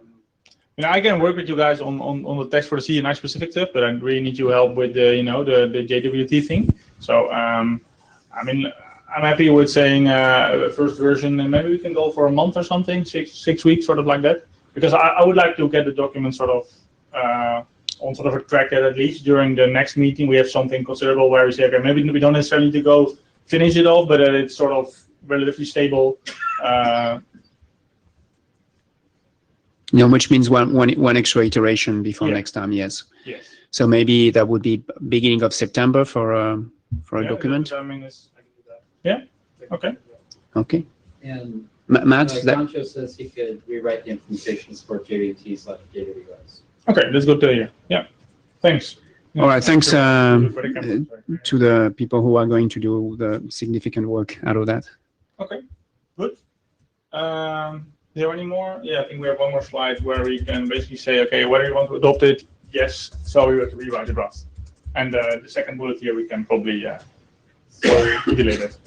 I can work with you guys on the text for the Cdni specific stuff, but I really need your help with the the JWT thing. So I'm happy with saying first version, and maybe we can go for a month or something, six weeks, sort of like that. Because I would like to get the document sort of on sort of a track that at least during the next meeting we have something considerable where we say, okay, maybe we don't necessarily need to go finish it off, but it's sort of relatively stable. Which means one extra iteration before next time. Yes. Yes. So maybe that would be beginning of September for a document. I can do that. Yeah. Okay. Okay. And Matt, Gancho says he could rewrite the implementations for JWT/JWS. Okay, that's good to hear. Yeah. Thanks. All right. Thanks to the people who are going to do the significant work out of that. Okay. Good. Is there any more? Yeah, I think we have one more slide where we can basically say, okay, whether you want to adopt it, yes, so we have to rewrite the draft. And the second bullet here, we can probably delete it.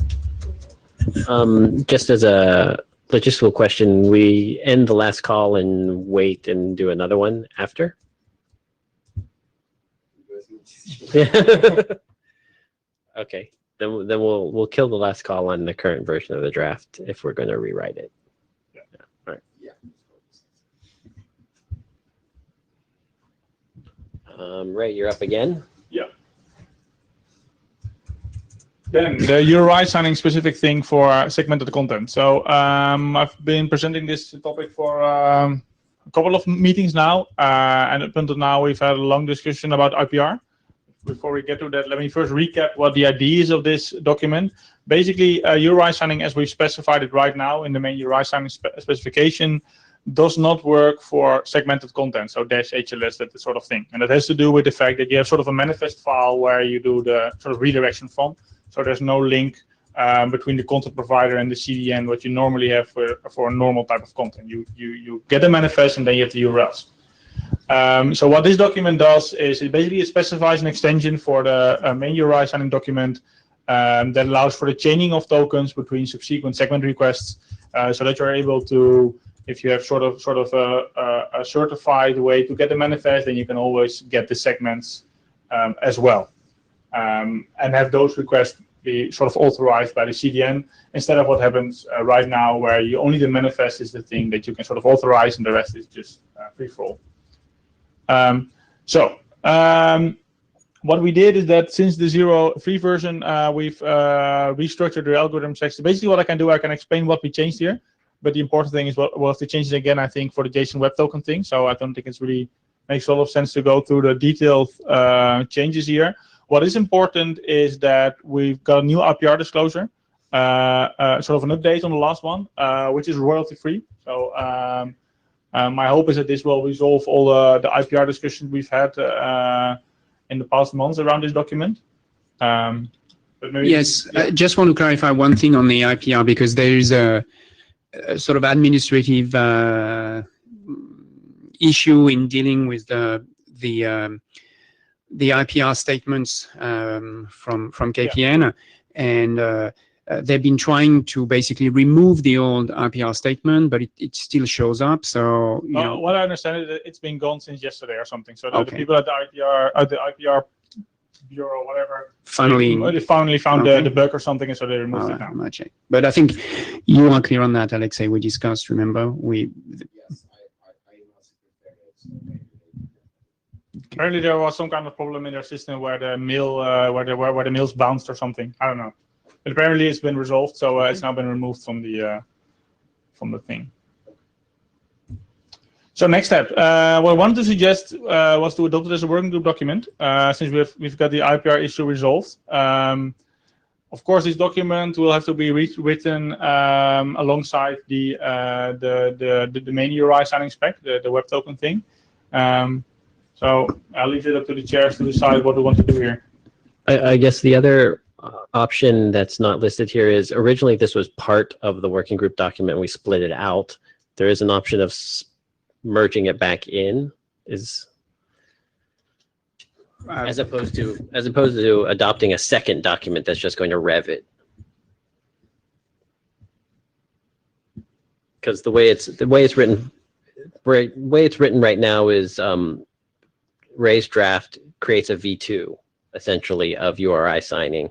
Just as a logistical question, we end the last call and wait and do another one after? Okay, then we'll kill the last call on the current version of the draft if we're going to rewrite it. Ray, you're up again. Yeah. Then the URI signing specific thing for segmented content. So I've been presenting this topic for a couple of meetings now, and up until now we've had a long discussion about IPR. Before we get to that, let me first recap what the idea is of this document. Basically, URI signing, as we've specified it right now in the main URI signing specification, does not work for segmented content, so dash HLS, that sort of thing. And that has to do with the fact that you have sort of a manifest file where you do the sort of redirection from. So there's no link between the content provider and the CDN, what you normally have for a normal type of content. You get a manifest and then you have the URLs. So what this document does is it basically specifies an extension for the main URI signing document that allows for the chaining of tokens between subsequent segment requests, so that you're able to, if you have sort of a certified way to get the manifest, then you can always get the segments as well, and have those requests be sort of authorized by the CDN instead of what happens right now, where you only the manifest is the thing that you can sort of authorize, and the rest is just free for all. What we did is that since the 0.3 version, we've restructured the algorithm section. Basically, what I can do, I can explain what we changed here. But the important thing is we'll have to change it again, I think, for the JSON Web Token thing. So I don't think it's really makes a lot of sense to go through the detailed changes here. What is important is that we've got a new IPR disclosure, sort of an update on the last one, which is royalty free. So my hope is that this will resolve all the IPR discussions we've had in the past months around this document. But maybe yes, I just want to clarify one thing on the IPR, because there is a sort of administrative issue in dealing with the IPR statements from KPN, and they've been trying to basically remove the old IPR statement, but it still shows up. So you know, what I understand is that it's been gone since yesterday or something. So the Okay. people at the IPR bureau, whatever, finally, they finally found Okay. the bug or something, and so they removed it I'm now. gonna check. But I think you are clear on that, Alexei. We discussed. Remember, Apparently, there was some kind of problem in their system where the mail, where the mails bounced or something. I don't know. But apparently, it's been resolved, so it's now been removed from the thing. So next step, what I wanted to suggest was to adopt it as a working group document, since we've got the IPR issue resolved. Of course, this document will have to be written alongside the main URI signing spec, the web token thing. So I'll leave it up to the chairs to decide what we want to do here. I guess the other option that's not listed here is originally this was part of the working group document. We split it out. There is an option of merging it back in, as opposed to adopting a second document that's just going to rev it. Because the way it's written right now is Ray's draft creates a V2 essentially of URI signing,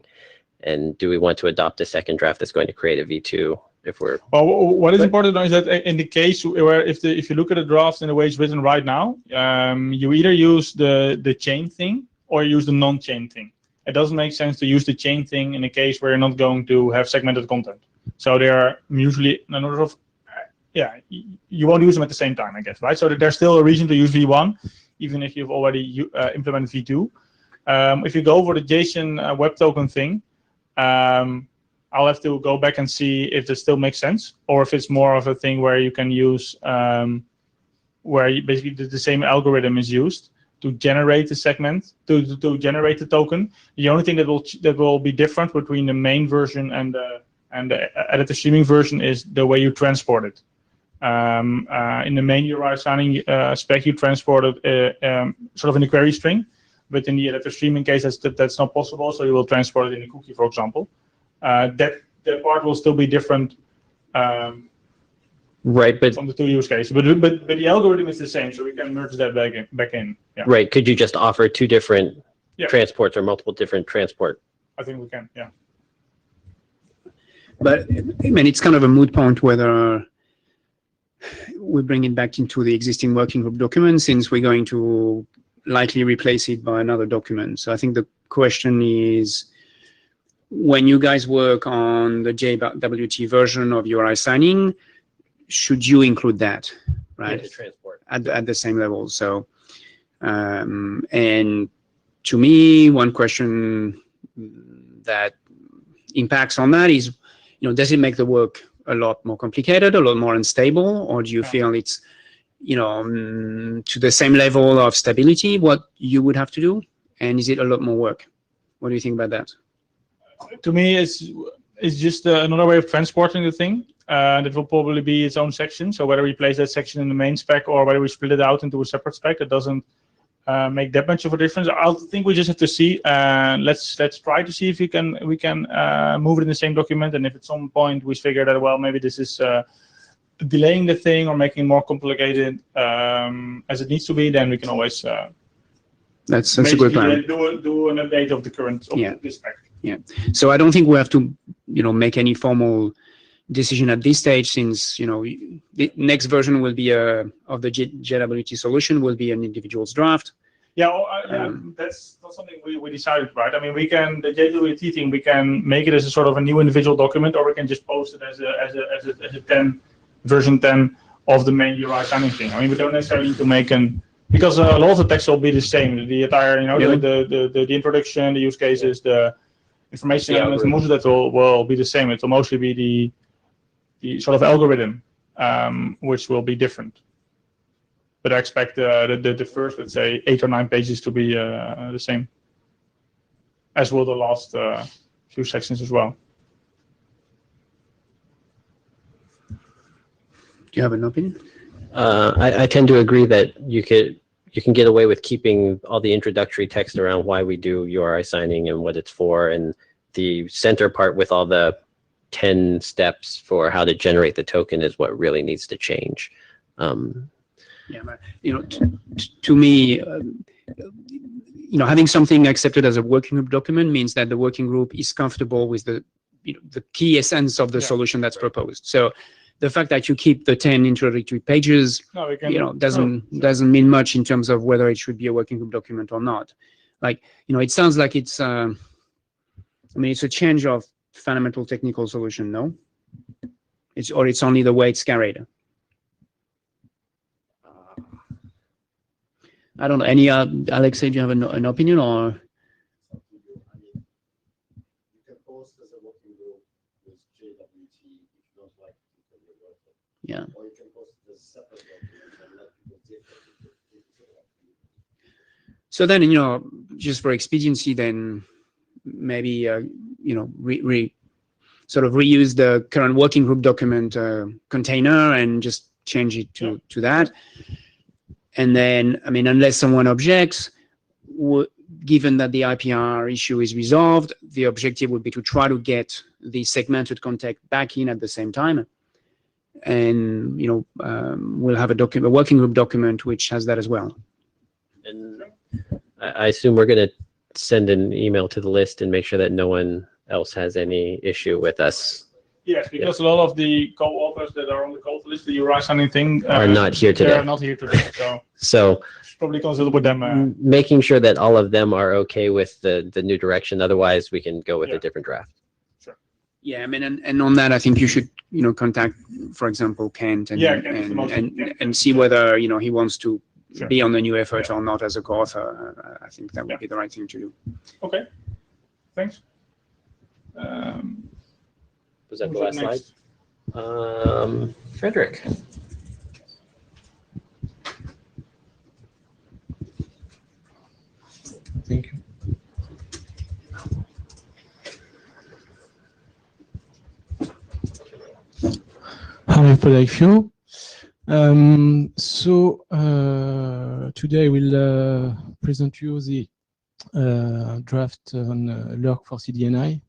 and do we want to adopt a second draft that's going to create a V2 if we're? Well, what is important is that in the case where if you look at the draft in the way it's written right now, you either use the chain thing or use the non-chain thing. It doesn't make sense to use the chain thing in a case where you're not going to have segmented content. So they are usually you won't use them at the same time, I guess, right? So there's still a reason to use V1, even if you've already implemented V2. If you go for the JSON web token thing, I'll have to go back and see if this still makes sense, or if it's more of a thing where you can use, where basically the same algorithm is used to generate the segment, to generate the token. The only thing that will be different between the main version and the additive streaming version is the way you transport it. In the main URI signing spec, you transported sort of in a query string, but in the additive streaming case, that's not possible. So you will transport it in a cookie, for example. That part will still be different, right? But from the two use cases. But the algorithm is the same, so we can merge that back in. Yeah. Right? Could you just offer two different Yeah. transports or multiple different transport? I think we can. Yeah. but I mean, it's kind of a moot point whether we bring it back into the existing working group document, since we're going to likely replace it by another document. So I think the question is, when you guys work on the JWT version of URI signing, should you include that, right? Yeah, transport at the same level. So, and to me, one question that impacts on that is, does it make the work a lot more complicated, a lot more unstable, or do you feel it's, to the same level of stability what you would have to do, and is it a lot more work? What do you think about that? To me, it's just another way of transporting the thing. That will probably be its own section. So whether we place that section in the main spec or whether we split it out into a separate spec, it doesn't make that much of a difference. I think we just have to see. Let's try to see if we can move it in the same document. And if at some point we figure that, well, maybe this is delaying the thing or making it more complicated as it needs to be, then we can always That's a good plan. do an update of the current this spec. Yeah. So I don't think we have to, make any formal decision at this stage, since the next version will be of the JWT solution will be an individual's draft. Yeah, that's not something we decided, right? I mean, the JWT thing, we can make it as a sort of a new individual document, or we can just post it as a version 10 of the main URI signing thing. I mean, we don't necessarily need to make because a lot of the text will be the same. The entire, the introduction, the use cases, the information elements, most of that will be the same. It will mostly be the sort of algorithm, which will be different. But I expect the first, let's say, 8 or 9 pages to be the same, as will the last few sections as well. you have an opinion? I tend to agree that you can get away with keeping all the introductory text around why we do URI signing and what it's for, and the center part with all the 10 steps for how to generate the token is what really needs to change. Yeah, but, to me, having something accepted as a working group document means that the working group is comfortable with the key essence of the solution that's proposed. So the fact that you keep the 10 introductory pages, doesn't mean much in terms of whether it should be a working group document or not. Like, it sounds like it's, it's a change of fundamental technical solution, no? It's only the way it's carried. I don't know. Any, Alexei, do you have an opinion or? Yeah. So then, just for expediency, then maybe, sort of reuse the current working group document container and just change it to that. And then, unless someone objects, given that the IPR issue is resolved, the objective would be to try to get the segmented context back in at the same time. And, we'll have a working group document which has that as well. And I assume we're going to send an email to the list and make sure that no one else has any issue with us. Yes, because a lot of the co-authors that are on the call list, the URI signing thing, are not here today. They are not here today, so probably consult with them. Making sure that all of them are okay with the new direction. Otherwise, we can go with a different draft. Sure. Yeah, and on that, I think you should, contact, for example, Kent and see whether he wants to be on the new effort or not as a co-author. I think that would be the right thing to do. Okay. Thanks. Was that the last slide? Frederick. Thank you. Hi, Frederick. Today I will present you the draft on lurk for Cdni.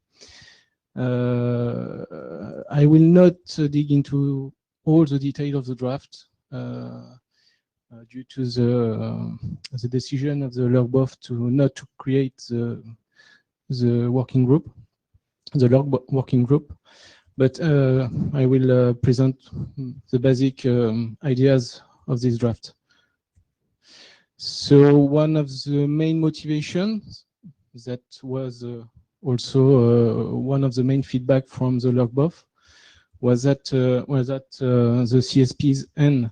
I will not dig into all the details of the draft due to the decision of the lurk not to create the working group, the lurk working group. But I will present the basic ideas of this draft. So one of the main motivations that was also one of the main feedback from the lurk was that the CSPs and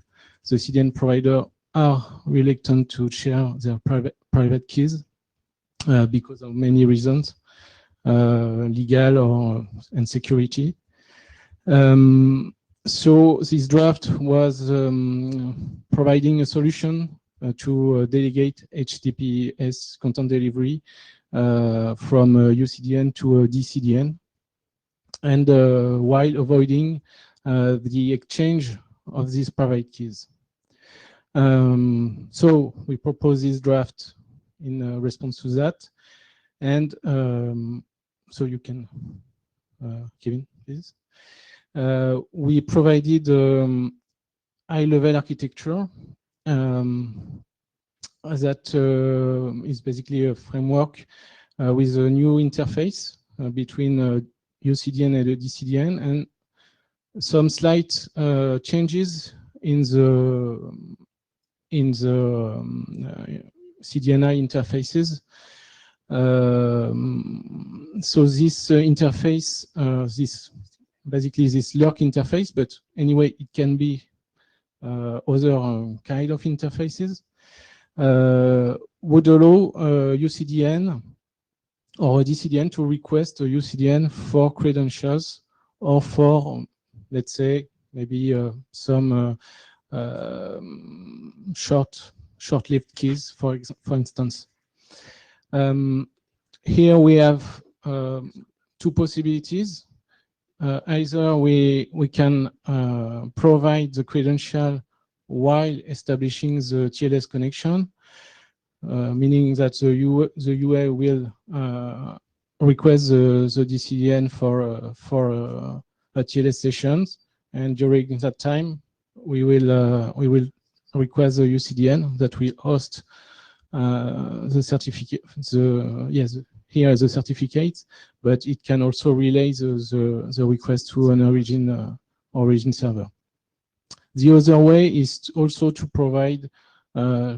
the CDN provider are reluctant to share their private keys because of many reasons, legal and security. So this draft was providing a solution to delegate HTTPS content delivery from UCDN to DCDN, and while avoiding the exchange of these private keys. So we propose this draft in response to that, and so you can, Kevin, please. We provided high-level architecture that is basically a framework with a new interface between UCDN and the DCDN, and some slight changes in the CDNI interfaces. So this interface, basically this lurk interface, but anyway, it can be other kind of interfaces, would allow UCDN or a DCDN to request a UCDN for credentials or for, let's say, maybe some short-lived keys, for instance. Here we have two possibilities. either we can provide the credential while establishing the TLS connection, meaning that the UA will request the DCDN for a TLS sessions, and during that time we will request the UCDN that will host the certificate. Here is the certificate, but it can also relay the request to an origin server. The other way is also to provide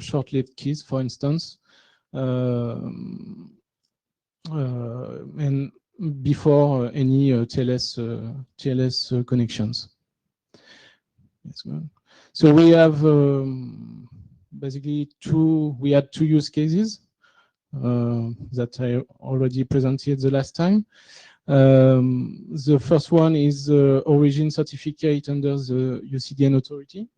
short-lived keys, for instance, and before any TLS connections. So we have basically we had two use cases that I already presented the last time. The first one is origin certificate under the UCDN authority.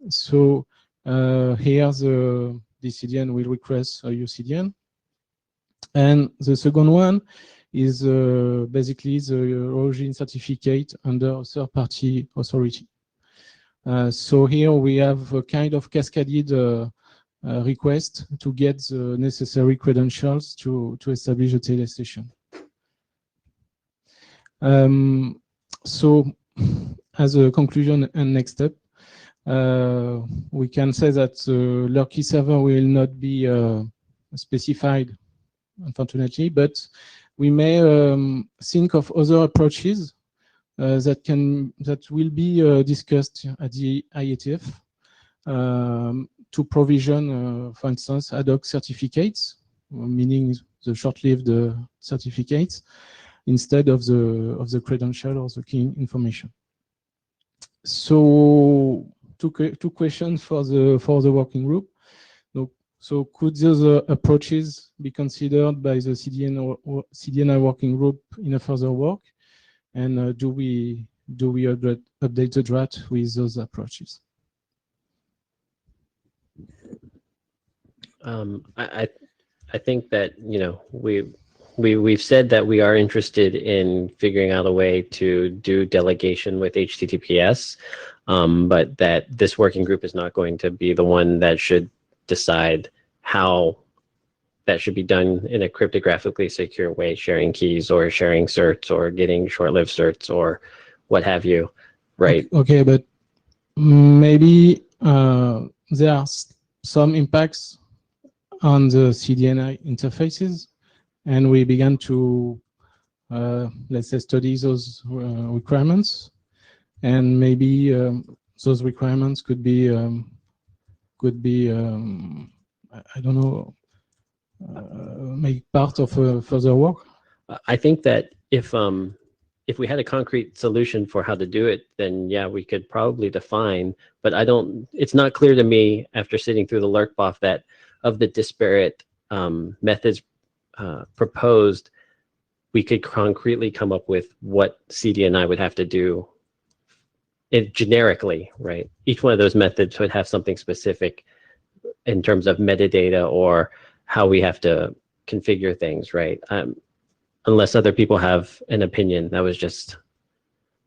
So here the DCDN will request a UCDN. And the second one is basically the origin certificate under a third-party authority. So here we have a kind of cascaded request to get the necessary credentials to establish a TLS session. So as a conclusion and next step, we can say that the LURC key server will not be specified, unfortunately, but we may think of other approaches that will be discussed at the IETF to provision, for instance, ad hoc certificates, meaning the short-lived certificates, instead of the credential or the key information. So two questions for the working group. So could those approaches be considered by the CDNI working group in a further work? And do we update the draft with those approaches? I think that, you know, we've said that we are interested in figuring out a way to do delegation with HTTPS, but that this working group is not going to be the one that should decide how that should be done in a cryptographically secure way, sharing keys or sharing certs or getting short-lived certs or what have you, right? Okay, but maybe there are some impacts on the CDNI interfaces, and we began to, let's say, study those requirements, and maybe those requirements could be I don't know, make part of further work. I think that if we had a concrete solution for how to do it, then yeah, we could probably define, but it's not clear to me after sitting through the LURC-BOF that of the disparate methods proposed, we could concretely come up with what CDNI would have to do generically, right? Each one of those methods would have something specific in terms of metadata or how we have to configure things, right? Unless other people have an opinion. That was just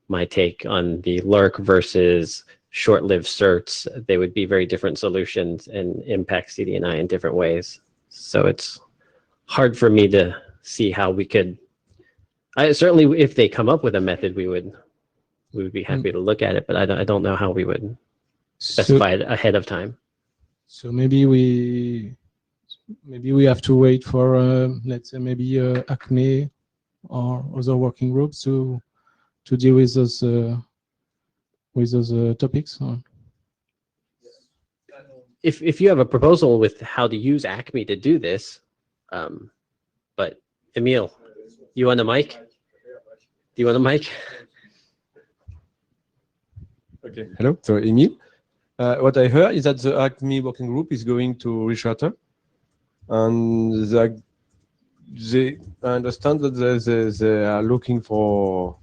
my take on the LURC versus short-lived certs. They would be very different solutions and impact CDNI in different ways. So it's hard for me to see how we could. Certainly, if they come up with a method, we would be happy to look at it. But I don't know how we would specify it ahead of time. So maybe we have to wait for let's say maybe ACME or other working groups to deal with those topics. Or? If you have a proposal with how to use ACME to do this, but Emil, you want the mic? Do you want the mic? Okay. Hello. So Emil, what I heard is that the ACME working group is going to ReCharter, and I understand that they are looking for.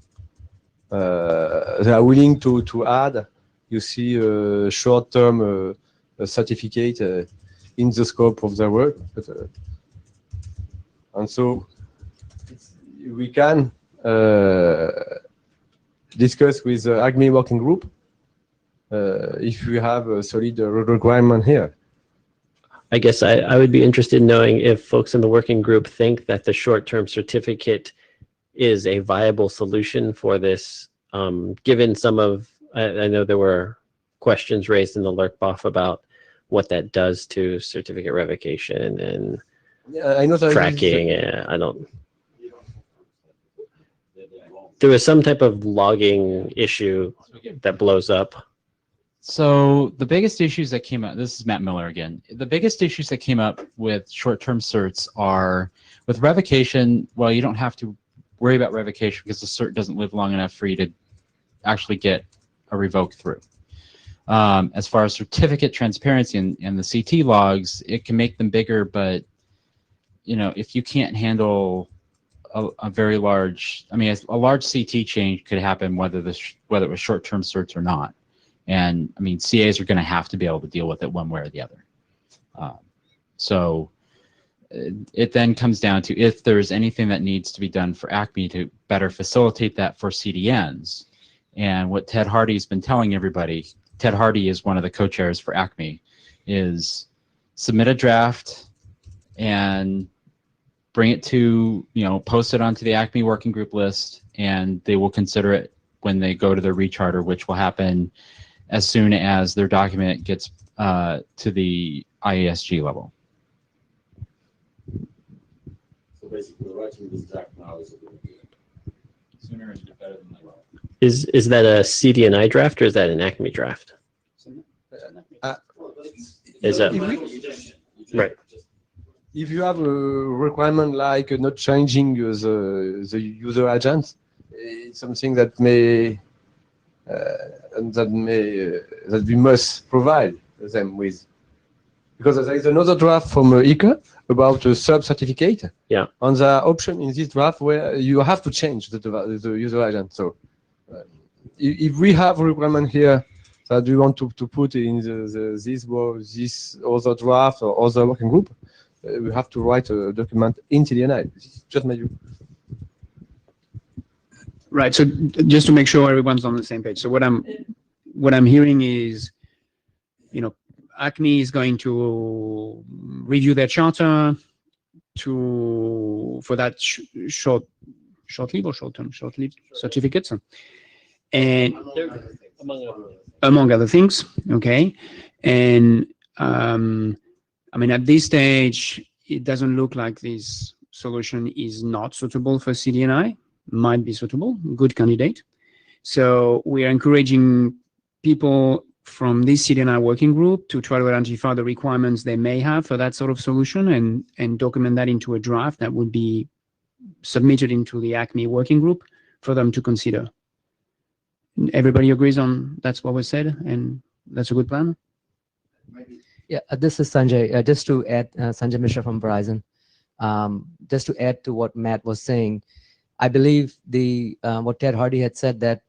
They are willing to add, you see, a short-term certificate in the scope of their work, and so we can discuss with the ACME working group if we have a solid requirement here. I guess I would be interested in knowing if folks in the working group think that the short-term certificate is a viable solution for this, given some of, I know there were questions raised in the LRBOF about what that does to certificate revocation and I know that tracking. There was some type of logging issue that blows up. So the biggest issues that came up, this is Matt Miller again. The biggest issues that came up with short-term certs are with revocation. Well, you don't have to worry about revocation because the cert doesn't live long enough for you to actually get a revoke through. As far as certificate transparency and the CT logs, it can make them bigger, but if you can't handle a very large, a large CT change could happen whether it was short-term certs or not. And CAs are going to have to be able to deal with it one way or the other. So it then comes down to if there's anything that needs to be done for ACME to better facilitate that for CDNs. And what Ted Hardy's been telling everybody, Ted Hardy is one of the co-chairs for ACME, is submit a draft and bring it to, post it onto the ACME working group list, and they will consider it when they go to their recharter, which will happen as soon as their document gets to the IASG level. So basically, writing this draft now is a good idea. Sooner is better than later. Is that a CDNI draft or is that an ACME draft? Is that right? If you have a requirement like not changing the user agent, it's something that we must provide them with, because there is another draft from ICA about a sub certificate. Yeah. On the option in this draft where you have to change the user agent. So if we have a requirement here that we want to put in this other draft or other working group, we have to write a document in Cdni. This is just my view. Right. So just to make sure everyone's on the same page. So what I'm hearing is, ACME is going to review their charter for that short-lived certificates, and among other things. Okay. And at this stage, it doesn't look like this solution is not suitable for CDNI. Might be suitable, good candidate. So we are encouraging people from this CDNI working group to try to identify the requirements they may have for that sort of solution and document that into a draft that would be submitted into the ACME working group for them to consider. Everybody agrees on that's what was said, and that's a good plan? Yeah, this is Sanjay. Just to add, Sanjay Mishra from Verizon. Just to add to what Matt was saying, I believe what Ted Hardy had said, that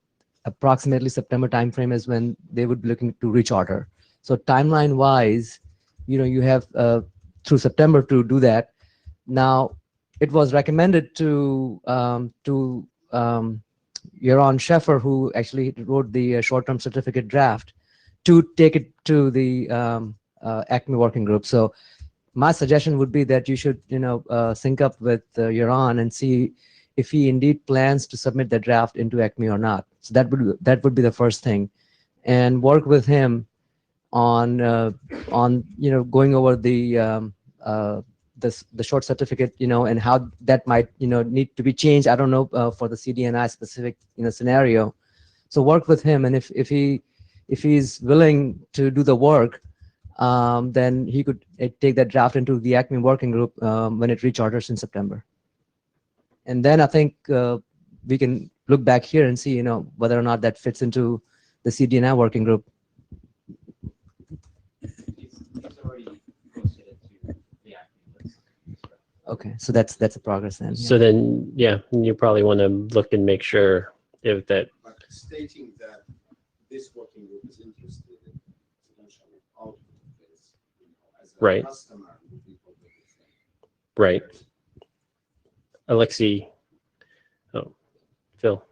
approximately September timeframe is when they would be looking to recharter. So timeline-wise, you have through September to do that. Now, it was recommended to Yaron Sheffer, who actually wrote the short-term certificate draft, to take it to the ACME working group. So my suggestion would be that you should, sync up with Yaron and see if he indeed plans to submit the draft into ACME or not. So that would be the first thing, and work with him on going over the short certificate, and how that might need to be changed. I don't know for the CDNI specific scenario. So work with him, and if he's willing to do the work, then he could take that draft into the ACME working group when it recharters in September. And then I think we can look back here and see, whether or not that fits into the CDNI working group. Okay, so that's a progress then. So then, yeah, you probably want to look and make sure if that. But stating that this working group is interested in potentially out of this, as a Right. customer would be probably the same. Right. Alexi. Oh, Phil.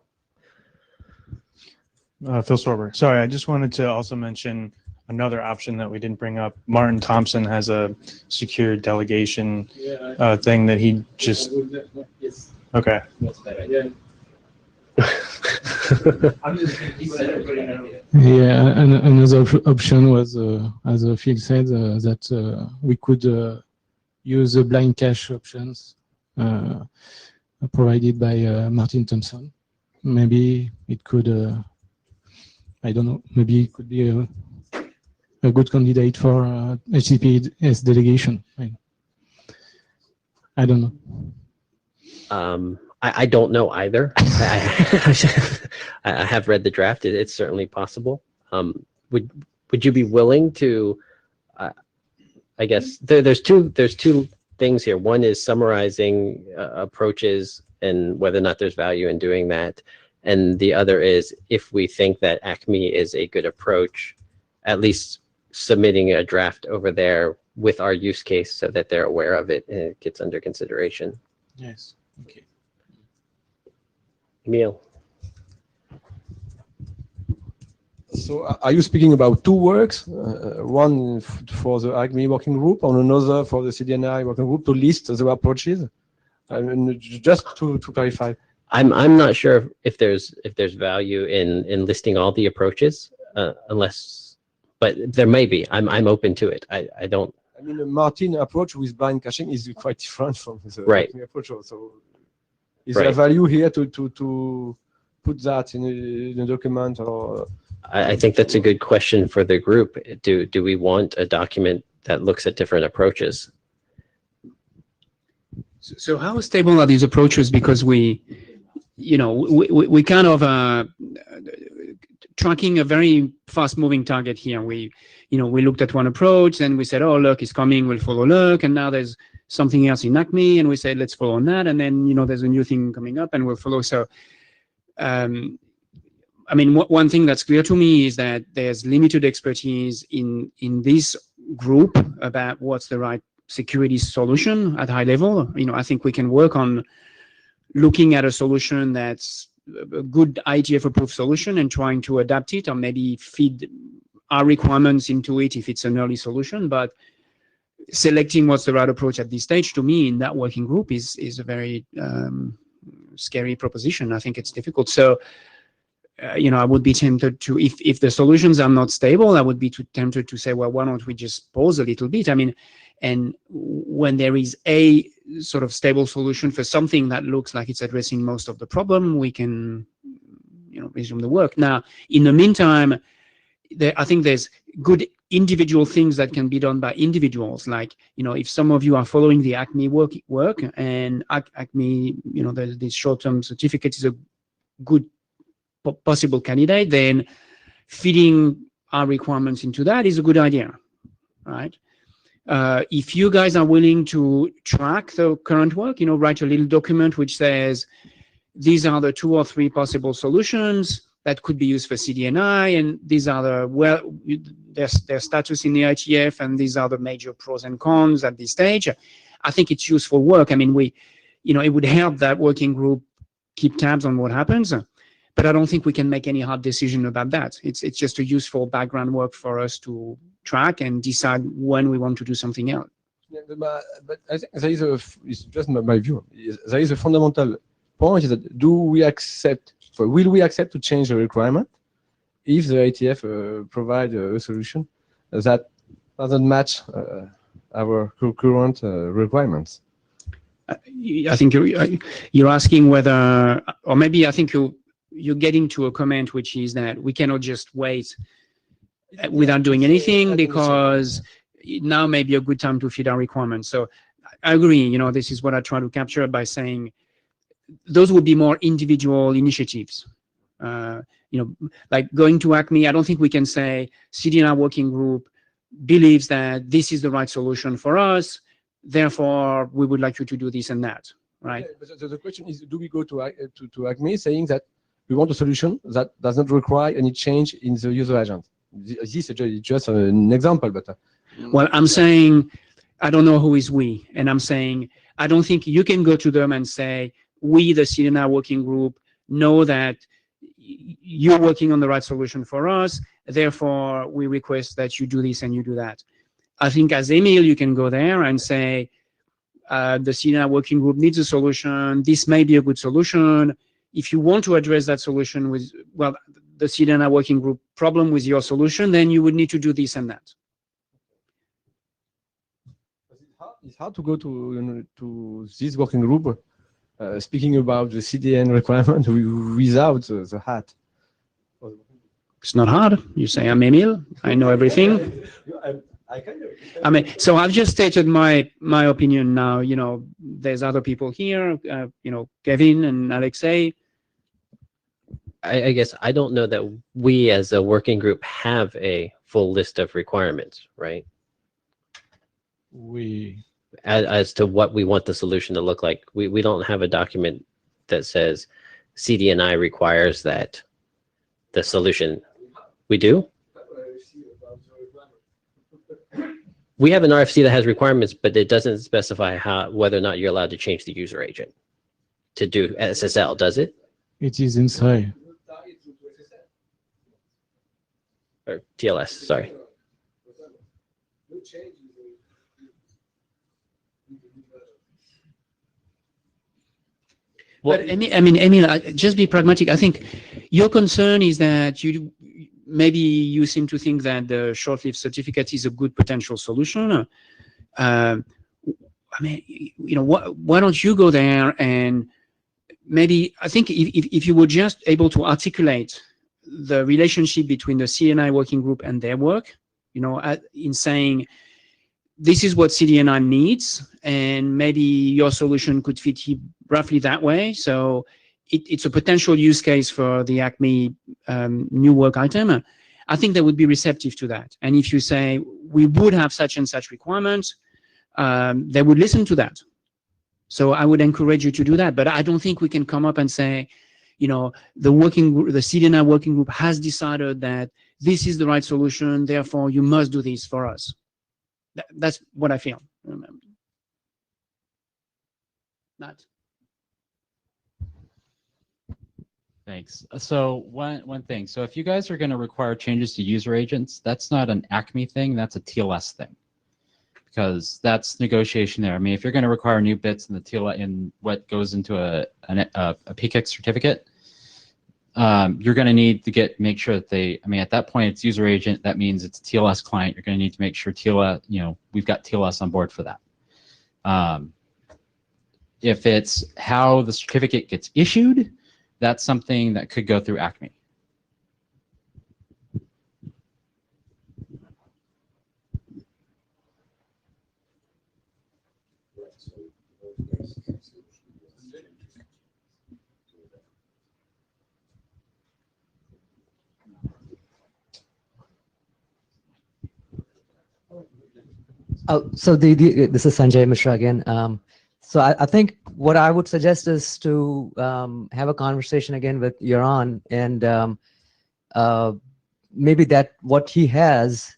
Phil Sorber. Sorry, I just wanted to also mention another option that we didn't bring up. Martin Thompson has a secure delegation thing that he just. Yes, Okay. that's better. Yeah. I'm just going to keep everybody know. Yeah, and another option was, as Phil said, that we could use the blind cache options provided by Martin Thompson. Maybe it could, I don't know, maybe it could be a good candidate for HTTPS delegation. I don't know. I don't know either. I have read the draft. It's certainly possible. Would you be willing to? I guess there's two things here. One is summarizing approaches and whether or not there's value in doing that, and the other is if we think that ACME is a good approach, at least submitting a draft over there with our use case so that they're aware of it and it gets under consideration. Yes. Okay. Emil. So are you speaking about two works, one for the ACME working group and another for the Cdni working group to list the approaches? I mean, just to clarify. I'm not sure if there's value in listing all the approaches, unless, but there may be. I'm open to it. I don't. I mean, the Martin approach with blind caching is quite different from the Right. ACME approach. So, is there value here to put that in a document or? I think that's a good question for the group. Do we want a document that looks at different approaches? So how stable are these approaches? Because we kind of tracking a very fast-moving target here. We looked at one approach, and we said, oh, Lurk is coming, we'll follow Lurk, and now there's something else in ACME, and we said, let's follow on that, and then there's a new thing coming up, and we'll follow. So, I mean, one thing that's clear to me is that there's limited expertise in this group about what's the right security solution at high level. I think we can work on looking at a solution that's a good IETF approved solution and trying to adapt it or maybe feed our requirements into it if it's an early solution. But selecting what's the right approach at this stage, to me, in that working group is a very scary proposition. I think it's difficult. So, I would be tempted to, if the solutions are not stable, I would be tempted to say, well, why don't we just pause a little bit? I mean, and when there is a sort of stable solution for something that looks like it's addressing most of the problem, we can, resume the work. Now, in the meantime, I think there's good individual things that can be done by individuals. Like, if some of you are following the ACME work and ACME, the short-term certificate is a good possible candidate, then feeding our requirements into that is a good idea, right? If you guys are willing to track the current work, write a little document which says these are the 2 or 3 possible solutions that could be used for Cdni, and these are their status in the IETF, and these are the major pros and cons at this stage. I think it's useful work. I mean, it would help that working group keep tabs on what happens. But I don't think we can make any hard decision about that. It's just a useful background work for us to track and decide when we want to do something else. Yeah, but I think there is it's just my view. There is a fundamental point is that will we accept to change the requirement if the IETF provide a solution that doesn't match our current requirements? I think you're asking whether, or maybe I think you're getting to a comment which is that we cannot just wait without doing anything because now may be a good time to feed our requirements. So I agree, this is what I try to capture by saying those would be more individual initiatives. Like going to ACME, I don't think we can say Cdni working group believes that this is the right solution for us, therefore we would like you to do this and that, right? Yeah, but the question is, do we go to ACME saying that we want a solution that does not require any change in the user agent? This is just an example, but... Well, I'm saying, I don't know who is we, and I'm saying, I don't think you can go to them and say, we, the Cdni working group, know that, you're working on the right solution for us. Therefore, we request that you do this and you do that. I think as Emil, you can go there and say, the Cdni working group needs a solution. This may be a good solution. If you want to address that solution with, well, the Cdni working group problem with your solution, then you would need to do this and that. It's hard to go to, to this working group speaking about the CDN requirement without the hat. It's not hard. You say, I'm Emil. I know everything. I mean, so I've just stated my opinion now. There's other people here, Kevin and Alexei. I guess I don't know that we as a working group have a full list of requirements, right? As to what we want the solution to look like. We don't have a document that says CDNI requires that the solution. We do? We have an RFC that has requirements, but it doesn't specify whether or not you're allowed to change the user agent to do SSL, does it? It is inside. Or TLS, sorry. But Emil, just be pragmatic. I think your concern is that maybe you seem to think that the short-lived certificate is a good potential solution. Why don't you go there and maybe, I think if you were just able to articulate the relationship between the CDNI working group and their work, in saying, this is what CDNI needs, and maybe your solution could fit roughly that way. So it's a potential use case for the Acme new work item. I think they would be receptive to that. And if you say, we would have such and such requirements, they would listen to that. So I would encourage you to do that. But I don't think we can come up and say, the CDNI working group has decided that this is the right solution, therefore you must do this for us. That's what I feel. Matt. Thanks. So one thing. So if you guys are going to require changes to user agents, that's not an Acme thing. That's a TLS thing, because that's negotiation there. I mean, if you're going to require new bits in the TLS in what goes into a PKIX certificate, you're going to need to make sure that at that point it's user agent. That means it's a TLS client. You're going to need to make sure TLS, we've got TLS on board for that. If it's how the certificate gets issued, that's something that could go through Acme. So this is Sanjay Mishra again. So I think what I would suggest is to have a conversation again with Yaron, and maybe that what he has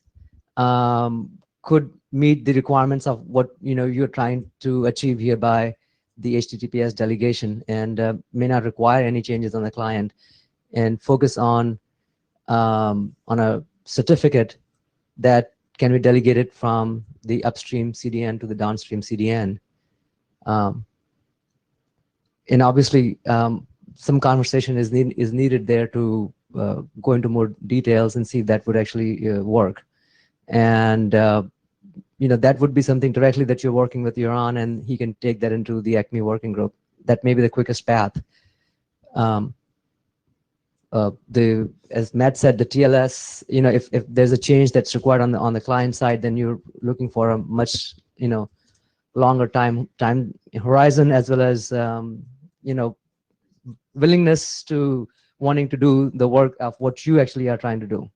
could meet the requirements of what you're trying to achieve here by the HTTPS delegation, and may not require any changes on the client, and focus on a certificate that can be delegated from the upstream CDN to the downstream CDN. And obviously, some conversation is needed there to go into more details and see if that would actually work. And that would be something directly that you're working with Yaron, and he can take that into the Acme working group. That may be the quickest path. As Matt said, the TLS, if there's a change that's required on the client side, then you're looking for a much longer time horizon, as well as willingness to wanting to do the work of what you actually are trying to do.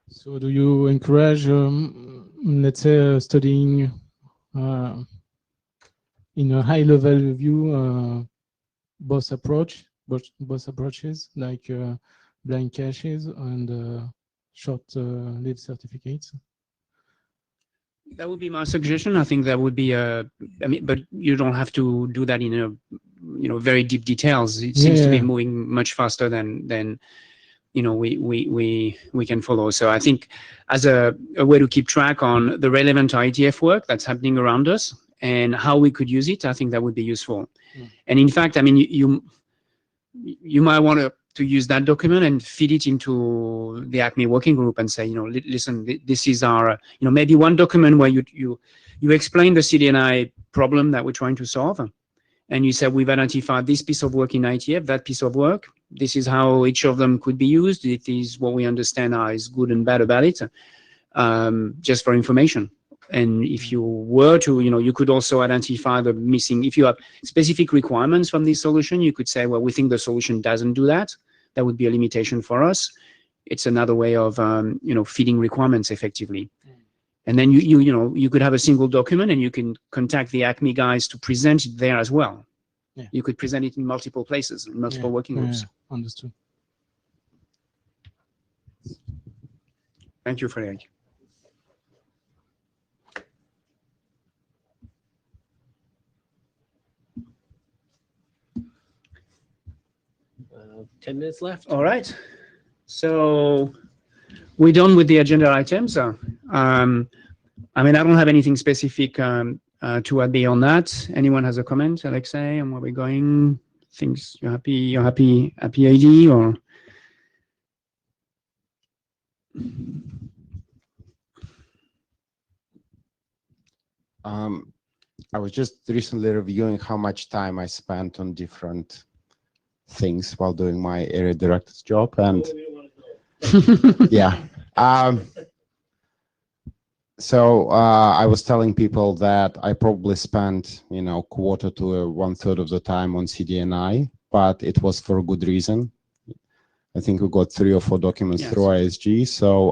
So do you encourage, let's say, studying in a high-level view both approaches, like blind caches and short-lived certificates? That would be my suggestion. I think that would be I mean, but you don't have to do that in a, very deep details. It seems to be moving much faster than we can follow. So I think as a way to keep track on the relevant IETF work that's happening around us and how we could use it, I think that would be useful. And in fact, I mean, you might want to use that document and feed it into the ACME working group and say, listen, this is our, maybe one document where you explain the Cdni problem that we're trying to solve. And you said, we've identified this piece of work in IETF, that piece of work. This is how each of them could be used. It is what we understand is good and bad about it, just for information. And if you were to, you could also identify the missing, if you have specific requirements from this solution, you could say, well, we think the solution doesn't do that. That would be a limitation for us. It's another way of, feeding requirements effectively. And then you could have a single document and you can contact the ACME guys to present it there as well. Yeah. You could present it in multiple places, in multiple working groups. Yeah, understood. Thank you, Frederic. Uh, 10 minutes left. All right. So we're done with the agenda items. I mean, I don't have anything specific to add beyond that. Anyone has a comment, Alexei, on where we're going? Things you're happy AD or? I was just recently reviewing how much time I spent on different things while doing my area director's job, and yeah. So I was telling people that I probably spent, quarter to 1/3 of the time on Cdni, but it was for a good reason. I think we got 3 or 4 documents through ISG. So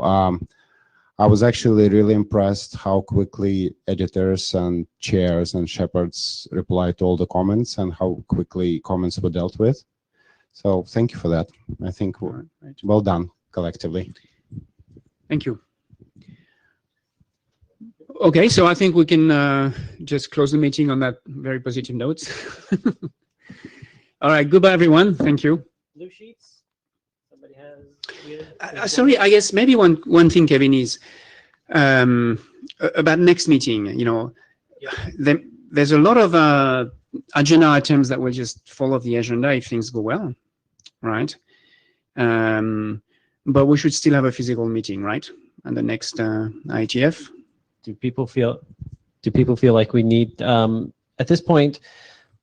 I was actually really impressed how quickly editors and chairs and shepherds replied to all the comments and how quickly comments were dealt with. So thank you for that. I think we're well done collectively. Thank you. Okay, so I think we can just close the meeting on that very positive note. All right, goodbye, everyone. Thank you. Blue sheets? Somebody has? Sorry, I guess maybe one thing, Kevin, is about next meeting. There's a lot of agenda items that will just follow the agenda if things go well, right? But we should still have a physical meeting, right? And the next IETF. Do people feel like we need, at this point,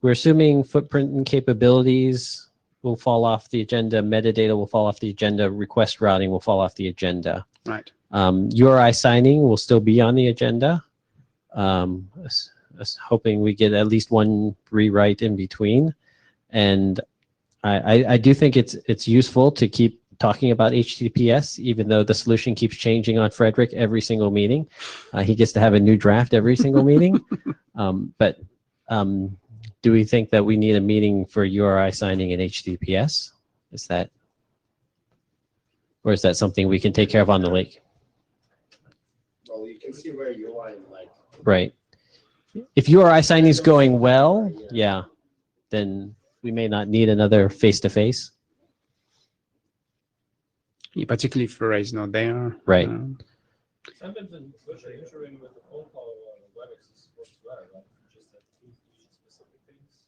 we're assuming footprint and capabilities will fall off the agenda, metadata will fall off the agenda, request routing will fall off the agenda. Right. URI signing will still be on the agenda. Hoping we get at least one rewrite in between. And I do think it's useful to keep talking about HTTPS, even though the solution keeps changing on Frederic every single meeting. He gets to have a new draft every single meeting. But do we think that we need a meeting for URI signing in HTTPS? Or is that something we can take care of on the lake? Well, you can see where you are in Right. If URI signing is going well, yeah, then we may not need another face-to-face. Yeah, particularly if Ray is not there. Right. Sometimes in virtual ensuring with the phone call or WebEx is works well, right? Just that two specific things.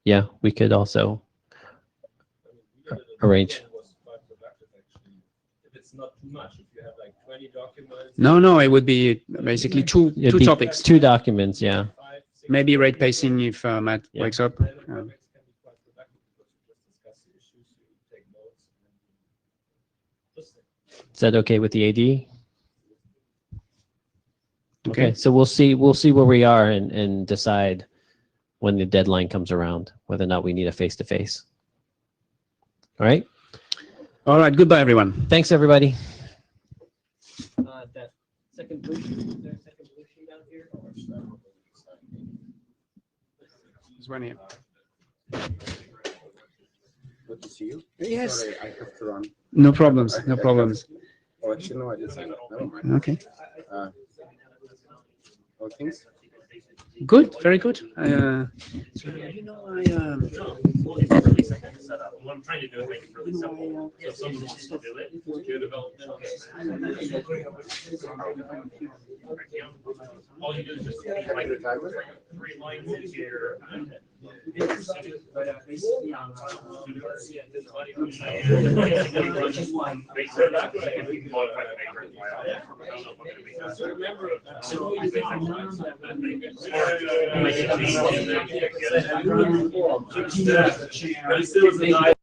Yeah, we could also arrange. Was quite productive, actually. If it's not too much, if you have like 20 documents. No, it would be basically two topics. 2 documents, yeah. Maybe rate pacing if Matt wakes up. Is that okay with the AD? Okay. So we'll see where we are and decide when the deadline comes around, whether or not we need a face-to-face. All right? All right, goodbye, everyone. Thanks, everybody. That second blue sheet, is there a second blue sheet out here? There's one here. Good to see you. Yes. Sorry, I have to run. No problems, no problems. Oh, actually, no, I didn't sign up. Never mind. Okay. Good, very good. But it still is a